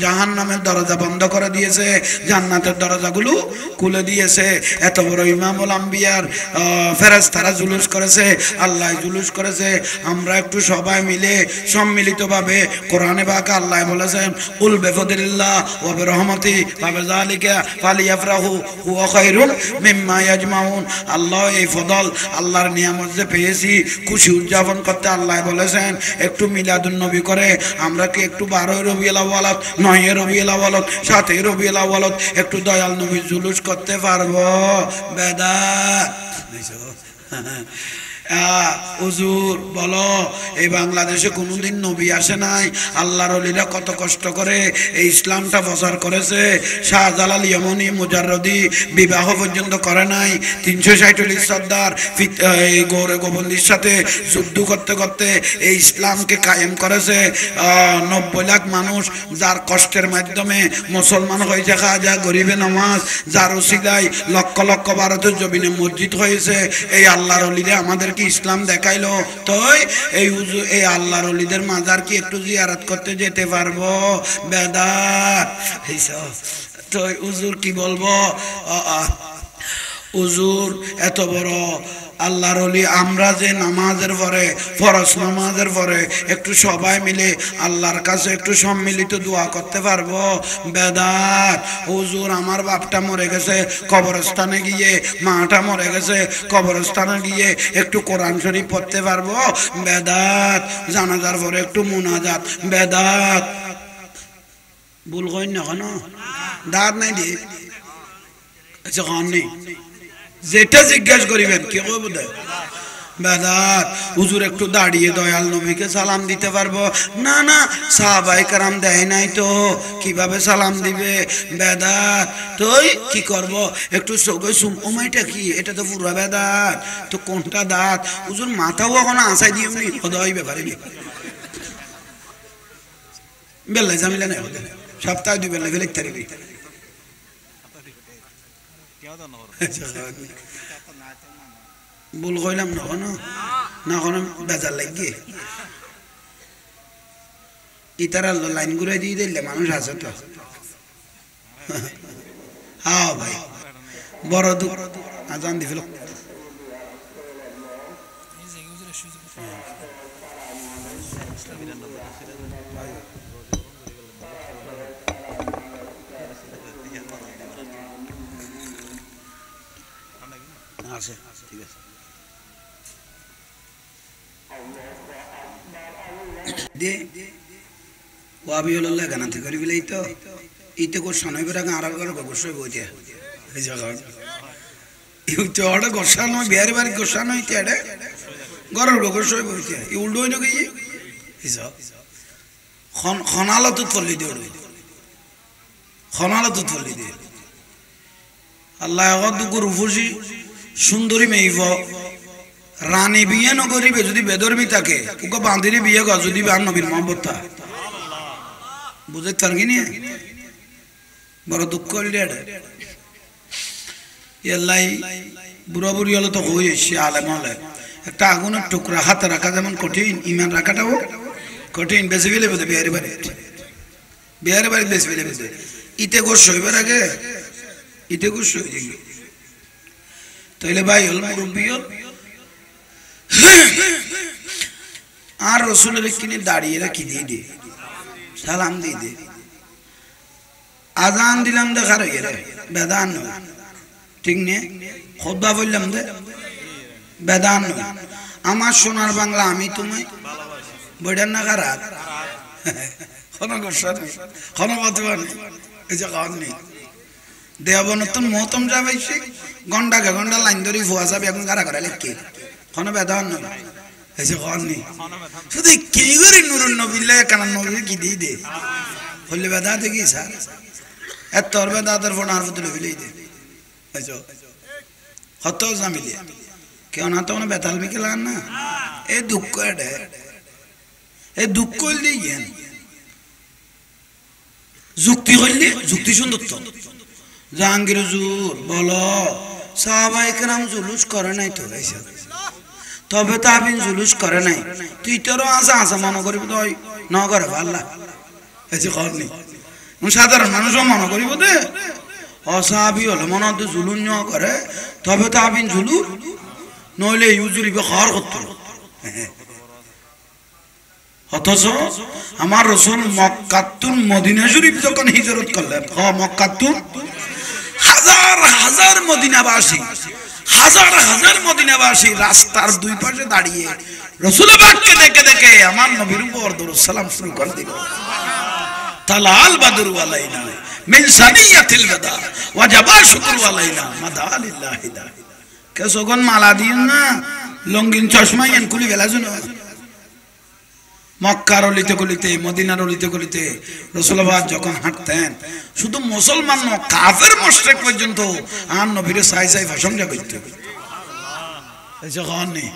জাহান্নামের দরজা বন্ধ করে দিয়েছে, জান্নাতের দরজাগুলো খুলে দিয়েছে। এত বড় ইমামুল আম্বিয়ার ফেরেশতারা জুলুস করেছে, আল্লাহ জুলুস করেছে। আমরা একটু সবাই মিলে সম্মিলিতভাবে কোরআনে পাক আল্লাহ বলেছেন কুল বিফাদিল্লাহ ওয়া বিরহমাতি ফাবিযালিকা ফালিয়াফরাহু হুয়া খায়রুম মিম্মা ইয়াজমাউন। আল্লাহ এই ফদল আল্লাহর নিয়ামত যে পেয়েছি খুশি উদযাপন করতে আল্লাহ বলেছেন একটু মিলাদুন নবী করে। আমরা কি একটু 12 রবিউল আউয়াল 9 রবিউল আউয়াল 7 রবিউল আউয়াল একটু দয়াল নবী জুলুস করতে পারবো? বেদাত। হুজুর বলো এই বাংলাদেশে কোনোদিন নবী আসে নাই? আল্লাহর ওলিরা কত কষ্ট করে এই ইসলামটা প্রচার করেছে। শাহজালাল ইয়মনি মুজাররদি বিবাহ পর্যন্ত করে নাই। 346 সর্দার এই গৌরে গোবন্দির সাথে যুদ্ধ করতে করতে এই ইসলামকে কায়েম করেছে। 90 লাখ মানুষ যার কষ্টের মাধ্যমে মুসলমান হয়েছে, খাজা গরিবে নামাজ যার ওসিলায় লক্ষ লক্ষ ভারতের জমিনে মসজিদ হয়েছে। এই আল্লাহর ওলিরা আমাদের কি ইসলাম দেখাইলো? তো এই আল্লাহর ওলিদের মাজার কি একটু জিয়ারত করতে যেতে পারবো? বেদাত। তো হুজুর কি বলবো? হুজুর এত বড় আল্লাহর ওলি, আমরা যে নামাজের পরে ফরজ নামাজের পরে একটু সবাই মিলে আল্লাহর কাছে একটু সম্মিলিত দোয়া করতে পারবো? বেদাত। হুজুর আমার বাপটা মরে গেছে, কবরস্থানে গিয়ে মাটা মরে গেছে, কবরস্থানে গিয়ে একটু কোরআন শরীফ পড়তে পারবো? বেদাত। জানাজার পরে একটু মুনাজাত? বেদাত। ভুল কই না কেন? দাঁত নাই দি আচ্ছা খান নেই, যেটা জিজ্ঞাসা করিবেন কি কইব? বেদাত। হুজুর একটু দাঁড়িয়ে দয়াল নবীকে সালাম দিতে পারবো? না না, সাহাবায়ে কেরাম দেয় নাই তো, কিভাবে সালাম দিবে? বেদাত। তুই কি করব? একটু চোখে সুমাইটা কি? এটা তো পুরো বেদাত। তো কোনটা দাঁত? হুজুর মাথাও এখন আসাই দিওনি হদয় ব্যাপারে বেলা জামিলা নাই, সপ্তাহে 2 বেলা ফেলে তারিবি। ভুল কইলাম না কোনো না কোনো বেজার লাগিয়ে ইতারা লাইন ঘুরে দিয়ে দিলে মানুষ আছে তো। হ্যাঁ ভাই বড় দুঃখ আজান দি ফেল। আছে ঠিক আছে। দে ওয়াবিউল্লাহ গানাতে করি বলেই তো ইতে গোসা নয় বেরা আড়াল করে গোসা বইতে এই জায়গা ইউতে ওটা গোসা নয় বিহারে বাড়ি গোসা নয় ইতে গরর গোসা বইতে ই উল্টো হইল কি হিসাব খনালত ফলি দে খনালত ফলি দে আল্লাহ গুরু ফুসি সুন্দরী মেইব রানী বিয়ে নকরিবে যদি বেদরবি থাকে ওকে বাঁধিরে বিয়ে কর যদি আর নবীর মহব্বত বুঝে তার কি নিয়ে বড় দুঃখ হইলে এলাই বুড়া বুড়ি হলে তো হয়ে এসছে আলেম হলে একটা আগুনের টুকরা হাতে রাখা যেমন কঠিন ইমান রাখাটাও কঠিন। বেশি ফেলে বেঁধে বিহারি বাড়ি বেশি ফেলে বেঁধে ইতে গোস হইবার আগে ইতে গোস হয়ে যাবে তাইলে ভাই হল মুরব্বী হল আর রসুলের কিনে দাঁড়িয়ে রাখি দিয়ে দে সালাম দিয়ে দে আজান দিলাম দেখার হয়ে রে বেদান ঠিক নে খুতবা বললাম দে বেদান আমার সোনার বাংলা আমি তোমায় বইটার না খারাপ কোনো গোসা নেই কোনো বতবা নেই এই যে খাওয়ার নেই দেবনতন মহতম যাবে ঘন্টা ঘন্টা লাইন ধরি ভুয়া যাবে এখন গাড়া করা লেখকে কোনো বেদান নয় এসে খাওয়ার নেই শুধু কি করি নুরুন নবিল্লা কানান নবী কি দিয়ে দে হলে বেদা দেখি স্যার এত তোর বেদাতের ফোন আর তুলে ফেলেই দে কত জামিলি কেউ না তো বেতাল বিকেল না এই দুঃখ এডে এই দুঃখ করলে যুক্তি করলে যুক্তি সুন্দর তো জাহাঙ্গীর হুজুর বলো সাহাবায়ে কেরাম জুলুস করে নাই তো গাইছে তবে তাবিন জুলুস করে নাই তুই তোরও আসা আসা মনে করিব তো ন করে আল্লাহ এসে করনি সাধারণ মানুষও মনে করিব দে অসাহাবি হলে মনে হতো জুলুন ন করে তবে তাবিন জুলুর নইলে ইউজুরিবে খাওয়ার করতো অথচ আমার রাসূল মক্কাতুন মদিনা শরীফ যখন হিজরত করলেন মক্কাতুন হাজার হাজার মদিনাবাসী রাস্তার দুই পাশে দাঁড়িয়ে রাসূল পাককে দেখে দেখে আমার নবীর উপর দরুদ সালাম শুরু করে দিল তালাল বাদরু আলাইনা মিন সানিয়াতিল ওয়াদা ওয়াজাবা শুকরু আলাইনা মাদালিল্লাহি দা কে সগন মালা দিন না লঙ্গিন চশমা এন কুলি গেলা শুনো মক্কার অলিতে গলিতে মদিনার অলিতে গলিতে রাসূলুল্লাহ যখন হাঁটতেন শুধু মুসলমান না কাফের মুশরিক পর্যন্ত আর নবীর সাই সাই প্রশংসা করত যখন নেই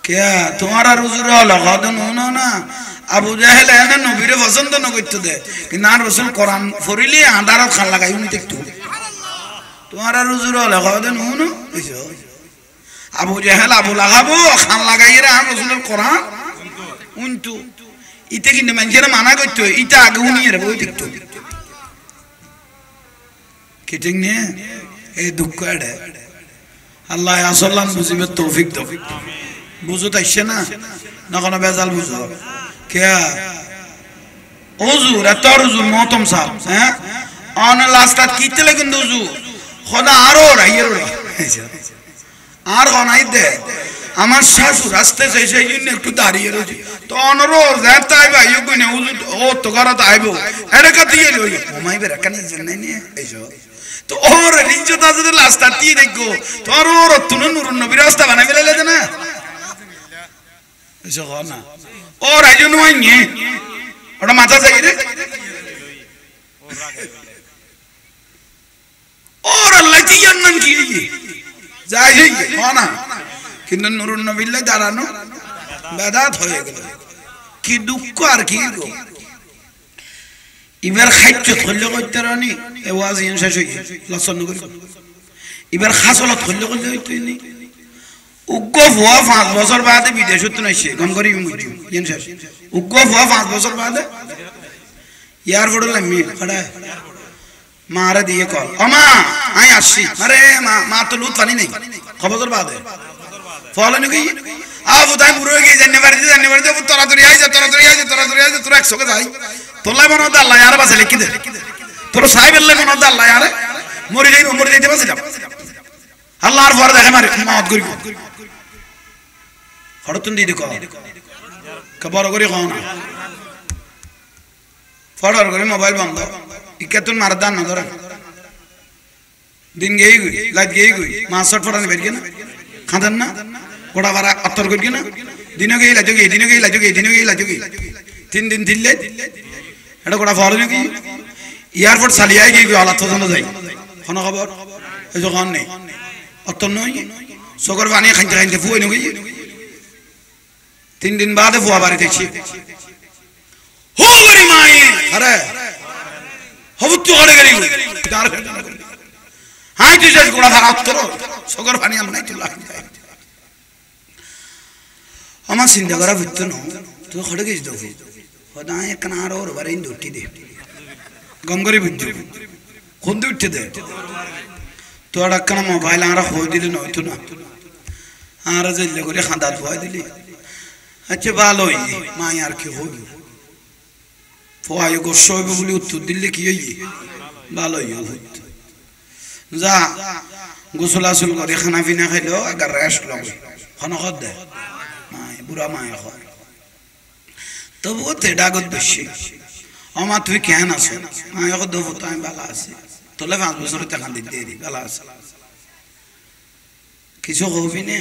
কে তোমারা হুজুর লাগাদন হনো না আবু জাহেল এনে নবীর পছন্দ না করতে দে কিন্তু আর রাসূল কোরআন পড়িলে আন্ধারত খান লাগাই উনি দেখতো তোমারা হুজুর লাগাদন হনো আবু জাহেল আবু লাগাবো খান লাগাইরা আর রাসূলের কোরআন উন্তু ইতে কিন্তু মানুষের মানা করতো ইটা আগে উনিয়ে বই দেখতো কি ঠিক নে এই দুঃখ এডে আল্লাহ আসল্লাহ বুঝিবে তৌফিক দাও বুঝো তাইছে না না কোনো বেজাল বুঝো কে হুজুর এত হুজুর মহতম সাহেব হ্যাঁ অন লাস্ট কিতে লাগে কিন্তু হুজুর খোদা আরো রাইয়ের আর গনাই দে আমার শাশুড় আসতে চাই সেই জন্য একটু দাঁড়িয়ে রয়েছে তো অনরোজ তাই ভাই ওখানে ও তো ঘরে তো আইব এটা দিয়ে লই ঘুমাইবে রাখানি জন্য নিয়ে এইসব তো ওর রিঞ্জত আছে লাস্ট দিয়ে দেখো তোর ওর তুন নুরুন নবীর রাস্তা বানাই ফেলে না এইসব না ওর এই জন্য নিয়ে ওটা মাথা চাই রে ওর আল্লাহ কি জানেন কি যাই না কিন্তু নুরুন নবিল্লাহ দাঁড়ানো বেদাত হয়ে গেল কি দুঃখ আর কি এবার খাদ্য ধরলে করতে রানি এ ওয়াজ ইন শেষ হয়ে লসন করি এবার খাসলত ধরলে করলে হইতো নি উগ্র ভুয়া 5 বছর বাদে বিদেশত নাইছে গম করি মুজি ইন শেষ উগ্র ভুয়া 5 বছর বাদে এয়ারপোর্ট লামি খড়া মারে দিয়ে কল আমা আই আসছি আরে মা তো লুত পানি নেই খবর বাদে ফলো নাকি আবু তাই পুরো গিয়ে জানতে তোরা তোর 100 কে যাই তোলাই মনে হতো আল্লাহ ইয়ার বাসে লিখি দে তোর সাহেব আল্লাহ মনে হতো আল্লাহ ইয়ারে মরে যাইতে বাসে যাব আল্লাহর পর দেখে মারি মাওত করি হড়তুন দি দেখো খবর করি কোন ফড়র করে মোবাইল বন্ধ ইকাতুন মারদান না ধরে দিন গই লাইট গই মা শট ফড়ানি বের গিয়ে না খাদান না কোড়া বারা অত্তর করি না দিন গই লাজুগি 3 দিন দিলে এটা কোড়া ফড় নাকি এয়ারপোর্ট চালিয়াই গই আলা তো জানা যাই কোন খবর এই যখন নেই অত্তর নই সগর পানি খাইতে ফুই নই 3 দিন বাদে ফুয়া বাড়ি দেখছি হো গরি মাই আরে হবুত্তু করে গরি তার হাই তুই যাই কোড়া ভাড়া অত্তর সগর পানি আম নাই তুলা আমার চিন্তা করা ভিত্ত ন তুই খড়ে গেছ তো খোদা একখানা আর ওর বারে উঠি দে গম করে ভিত্ত কোন দিয়ে উঠতে দে তোর একখানা মোবাইল আর হয়ে দিলি নয়তো না আর জেলে করে খাঁদা ধোয়া দিলি আচ্ছা ভালোই মাই আর কি হইব ফোয়াই গোস্ব হইব বলে উত্তর দিলে কি হই ভালোই হইত যা গোসল আসল করে খানা পিনা খাইলো আগার রেস্ট লগে খনখত দে মাই বুড়া মাই হয় তবুও তেডাগত বেশি আমার তুই কেন আছো মাই এখন দেবো তো আমি ভালো আছি তোলে 5 বছর টাকা দিতে দেরি ভালো আছে কিছু হবি না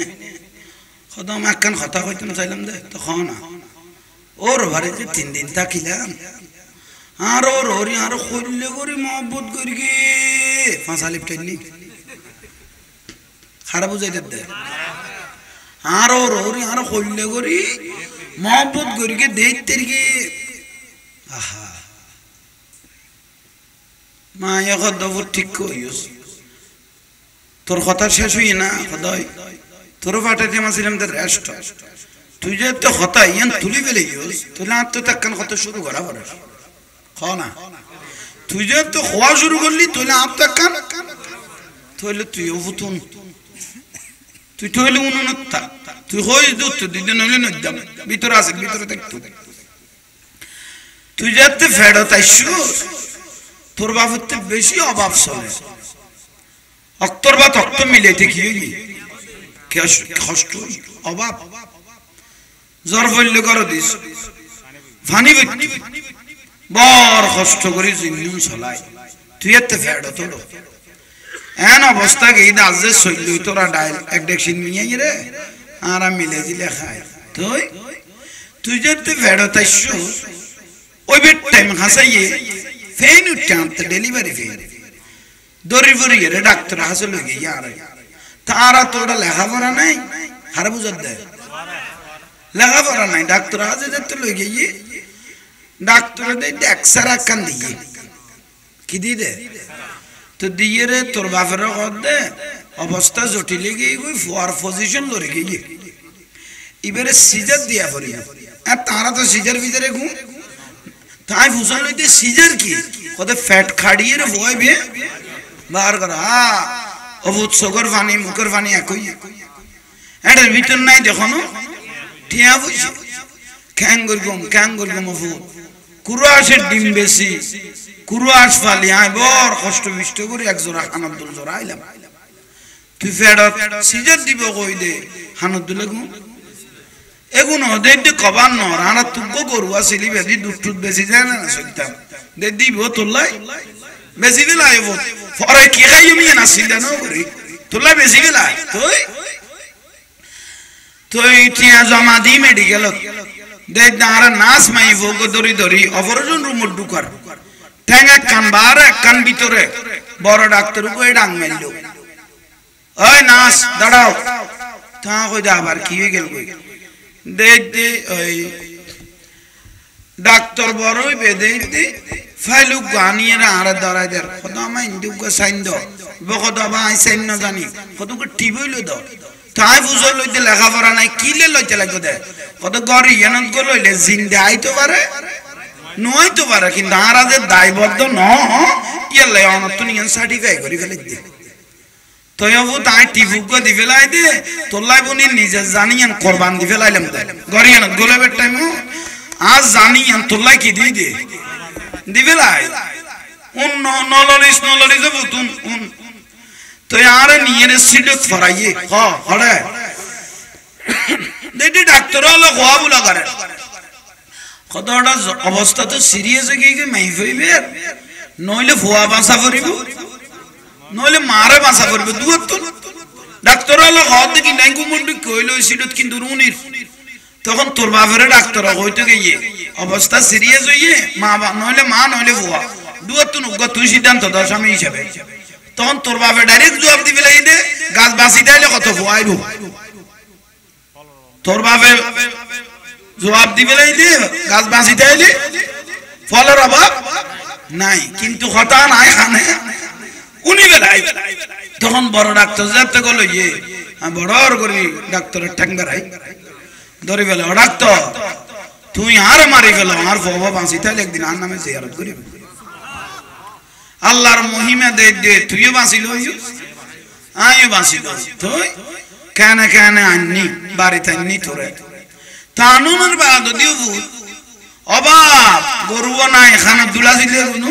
খদম একখান কথা কইতাম চাইলাম দে তখন না ওর বাড়ি যে 3 দিন থাকিলাম আর ওর আর কইলে করি মহব্বত করি গে ফাঁসালিপ টাইনি খারাপ বুঝাইতে দে আর ওর আর হইলে করি মহব্বত করিকে দেখতে কি আহা মা এখন দবর ঠিক কইস তোর কথা শেষ হই না খদাই তোর ফাটাতে মাছিলাম তোর রেস্ট তুই যে তো কথা ইয়ান তুলি ফেলে গিয়েস তুই আর তো তাকান কত শুরু করা বড় খ না তুই যে তো খোয়া শুরু করলি তুই আর তাকান তুইলে তুইও ফুতুন তুই তুইলে উনুনতা তুই হই দুত দিন হইলে নদ্দাম ভিতরে আছে ভিতরে দেখতো তুই যাতে ফেরত আইসু তোর বাবুতে বেশি অভাব চলে অক্তর বা তক্ত মিলাইতে কি হইলি কষ্ট অভাব জ্বর বললে করো দিস ফানি ব্যক্তি বড় কষ্ট করি জিন্দুন চলাই তুই এতে ফেরত তোর এন অবস্থা গেই দাজে সইল তোরা ডাইল এক ডেকশিন নিয়ে রে আর মিলে দিলে খায় তুই তুই যেতে ফেরত আইসু ওই বেট টাইম হাসাইয়ে ফেন উঠতে আনতে ডেলিভারি ফেন দরি ফরি রে ডাক্তার হাসে লগে ইয়ার তারা তোরা লেখাপড়া নাই হারে বুঝার দেয় লেখাপড়া নাই ডাক্তার হাসে যেতে লগে গিয়ে ডাক্তার দেয় এক্সরা কান দিয়ে কি দিয়ে দে তো দিয়ে রে তোর বাপের কর দে অবস্থা জটিলে গিয়ে ওই ফোয়ার পজিশন লড়ে গিয়ে এবারে সিজার দিয়া পড়ি আর তারা তো সিজার ভিতরে ঘুম তাই ফুসান লইতে সিজার কি কত ফ্যাট খাড়িয়ে রে ভয় বে বার করা অভূত চোখের পানি মুখের পানি একই এটার ভিতর নাই দেখনো ঠিয়া বুঝছি খ্যাঙ্গর গম অভূত কুরাশের ডিম বেশি কুরাশ ফালি আয় বর কষ্ট বিষ্ট করে এক জোড়া হানাদুল জোড়া আইলাম তুই ফেরত সিজার দিব কই দে হানাদুলে ঘুম এগুন দেখতে কবার নর আর তুগো গরু আসিলি বেদি দুধ বেশি যায় না সইতাম দে দিব তোলাই বেশি বেলা আইব পরে কি খাই আমি না সিলা ন করি তোলাই বেশি বেলা তুই টিয়া জমা দি মেডিকেল দেখ আর নাচ মাই ভোগ ধরি ধরি অপরজন রুম ঢুকার ঠ্যাঙ্গা কান বার কান ভিতরে বড় ডাক্তার কই ডাং মেলল ওই নাচ দাঁড়াও তা কই দা আবার কি হয়ে গেল কই দেখ দে ওই ডাক্তার বড়ই বেদে দে ফাইলু গানিয়ে আর ধরাই দের কত আমার ইন্দুক সাইন দ বকত বা আই সাইন না জানি কত ক টিবইল দ তাই বুঝল লইতে লেখাপড়া নাই কিলে লইতে লাগো দে কত গরি এনন কো লইলে জিন্দা আইতো পারে নয়তো পারে কিন্তু আরাদের দায়বদ্ধ ন ইয়েলে অনতুন ইয়ান সার্টিফাই করি ফেলে দে তয়বু তাই টিফুক দি ফেলাই দে তোলাই বনি নিজে জানিয়ান কুরবান দি ফেলাইলাম দে গরিয়ান গোলেবের টাইম আজ জানিয়ান তোলাই কি দি ফেলাই উন নলরিস বুতুন উন তো আর নিয়ে সিডত ফরাইয়ে হড়ে দেখি ডাক্তার হলো গোয়া বুলা করে কতটা অবস্থা তো সিরিয়াস হয়ে গিয়ে মাই হইবে নইলে ফুয়া বাঁচা করিব নইলে মারে বাঁচা করবে দুয়ার তো ডাক্তার হলো ঘর দেখি নাই কুমন্ডি কইলো সিডত কিন্তু রুনির তখন তোর বাপের ডাক্তার হইতে গিয়ে অবস্থা সিরিয়াস হইয়ে মা নইলে মা নইলে ফুয়া দুয়ার তো নুগা তুই সিদ্ধান্ত দাও স্বামী হিসাবে তখন তোর বাপে ডাইরেক্ট জবাব দিবে লাই দে গাছ বাঁচি তাইলে কত ফুয়াইব তোর বাপে জবাব দিবে লাই দে গাছ বাঁচি তাইলে ফলের অভাব নাই কিন্তু হতা নাই খানে উনি বেলাই তখন বড় ডাক্তার যাতে গেল ইয়ে বড় করি ডাক্তারের ঠ্যাং বেড়াই ধরে ফেলে ও ডাক্তার তুই আর মারি ফেলো আর বাবা বাঁচি তাইলে একদিন আর নামে জিয়ারত করি আল্লাহর মহিমা দে দে তুইও বাঁচিল আমিও বাঁচিল তুই কেন কেন আননি বাড়িতে আননি তোরে তানুনের বাদ দিও অভাব গরুও নাই খানা দুলা দিলে কোনো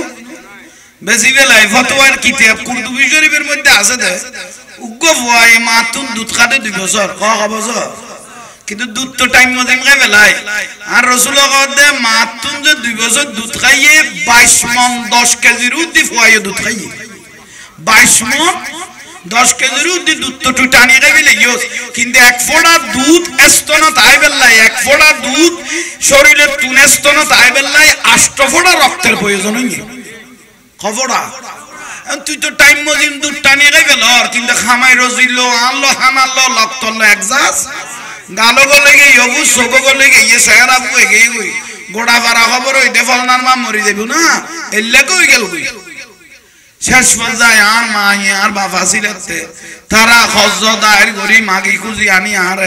বেশি বেলায় ফতোয়ার কিতাব কুরতুবি শরীফের মধ্যে আছে দে উগ্র ভয় মাতুন দুধ খাটে 2 বছর ক বছর কিন্তু দুধ তো টাইম মতো খাই বেলায় আর রসুল দে মাতুন যে 2 বছর দুধ খাইয়ে 22 মন 10 কেজির উদ্দি ফুয়াইয়ে দুধ খাইয়ে 22 মন 10 কেজির উদ্দি দুধ তো টানি খাইলে ইয়স কিন্তু এক ফোঁটা দুধ স্তন তাই বেলায় এক ফোঁটা দুধ শরীরের তুন স্তন তাই বেলায় 8 ফোঁটা রক্তের প্রয়োজন হইয়ে খবরা তুই তো টাইম মজিন দুধ টানিয়ে গেল কিন্তু খামাই রজিল আনলো হানালো লক্তল একজাস গালো গলে গিয়ে হবু সগো গলে গিয়ে সেরা বুয়ে গিয়ে গই গোড়া পাড়া খবর ওই দেফলনার মা মরি যাবো না এলে কই গেল গই শেষ পর্যায়ে আর মা আর বাবা ছিলাতে তারা খজ্জ দায়ের করি মাগি খুঁজি আনি আর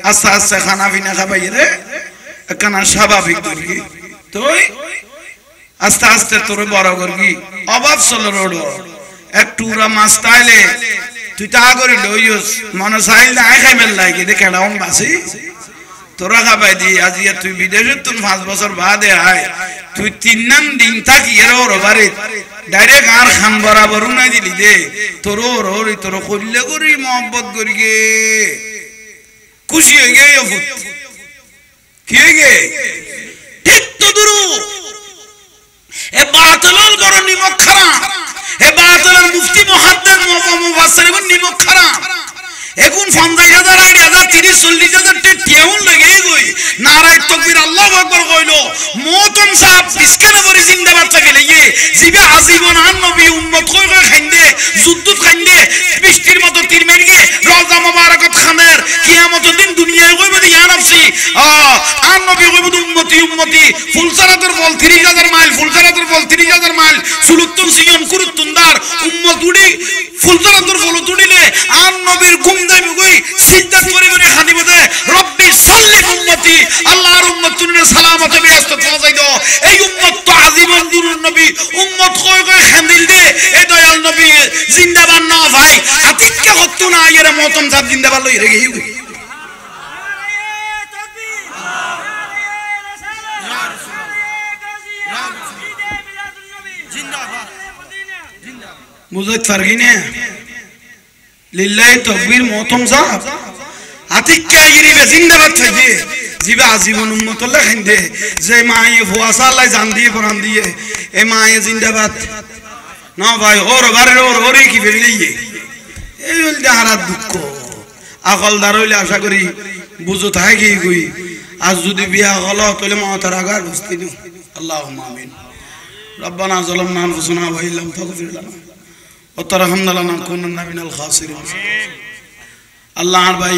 আস্তে আস্তে খানা পিনা খাবাই রে একখানা স্বাভাবিক করি তুই আস্তে আস্তে তোর বড় করবি অভাব চলো রোড একটু ওরা মাছ তাইলে তুই তা করি লইস মনে চাইলে আয় খাই মেল লাগে দেখে কেমন বাসি তোরা খাবাই দি আজ তুই বিদেশে তুই 5 বছর বাদে আয় তুই 3 নাম দিন থাকি এর ওর বাড়ি ডাইরেক্ট আর খান বরাবর নাই দিলি দে তোর ওর তোর কইলে করি মহব্বত করি গে খুশি হয়ে গে কি হয়ে গে ঠিক তো দুরু এ বাতলল বড় নিমক খারাপ এ বাতলের মুফতি মুহাদ্দিস মুফাসসির নিমক খারাপ এখন 50,000 80,000 30 40,000 টেউন লাগে গই নারায়ে তাকবীর আল্লাহু আকবার কইলো মোতম সাহেব বিস্কানে বরি জিন্দাবাদ থাকে লাগে জিবে আজীবন আর নবী উম্মত কই কই খাইন্দে যুদ্ধত খাইন্দে বৃষ্টির মতো তীর মেরিয়ে রওজা মোবারকত খানের কিয়ামতের দিন দুনিয়ায় কইবে ইয়া নফসি আর নবী কইবে উম্মতি উম্মতি ফুলসারাতের বল 30,000 মাইল ফুলসারাতের বল 30,000 মাইল সুলুতুন সিয়ন কুরুতুনদার উম্মত উড়ি ফুলসারাতের বল তুড়িলে আর নবীর ঘুম দেবে কই সিদ্ধাত করে করে খাদিমে দে রব্বি সাল্লিম উম্মতি আল্লাহর উম্মত তুনে সালামতে ব্যস্ত পৌঁছাই দাও এই উম্মত তো আজীবন দুরুর নবী উম্মত কই কই খান্দিল দে এই দয়াল নবী জিন্দাবাদ না ভাই আতিককে হত্তু না এর মতম সাহেব জিন্দাবাদ লই রে গই বুঝতে পারগি না লিল্লাহি তাকবীর মতম সাহেব আতিককে ইরিবে জিন্দাবাদ থাকে জিবা আজীবন উম্মত লেখেন দে যে মায়ে ফুয়াসা আল্লাহ জান দিয়ে পরান দিয়ে এ মায়ে জিন্দাবাদ না ভাই ওর বারে ওর কি ফেলিয়ে এই হল হারাত দুঃখ আকলদার হইলে আশা করি বুঝো থাকে কই আজ যদি বিয়া হল তাহলে মাতার আগার বুঝতি না আল্লাহুম্মা আমিন রব্বানা যালামনা আনফুসানা ওয়া ইল্লাম তাগফির লানা ওয়া তারহামনা লানাকুনান্না মিনাল খাসিরিন আল্লাহর ভাই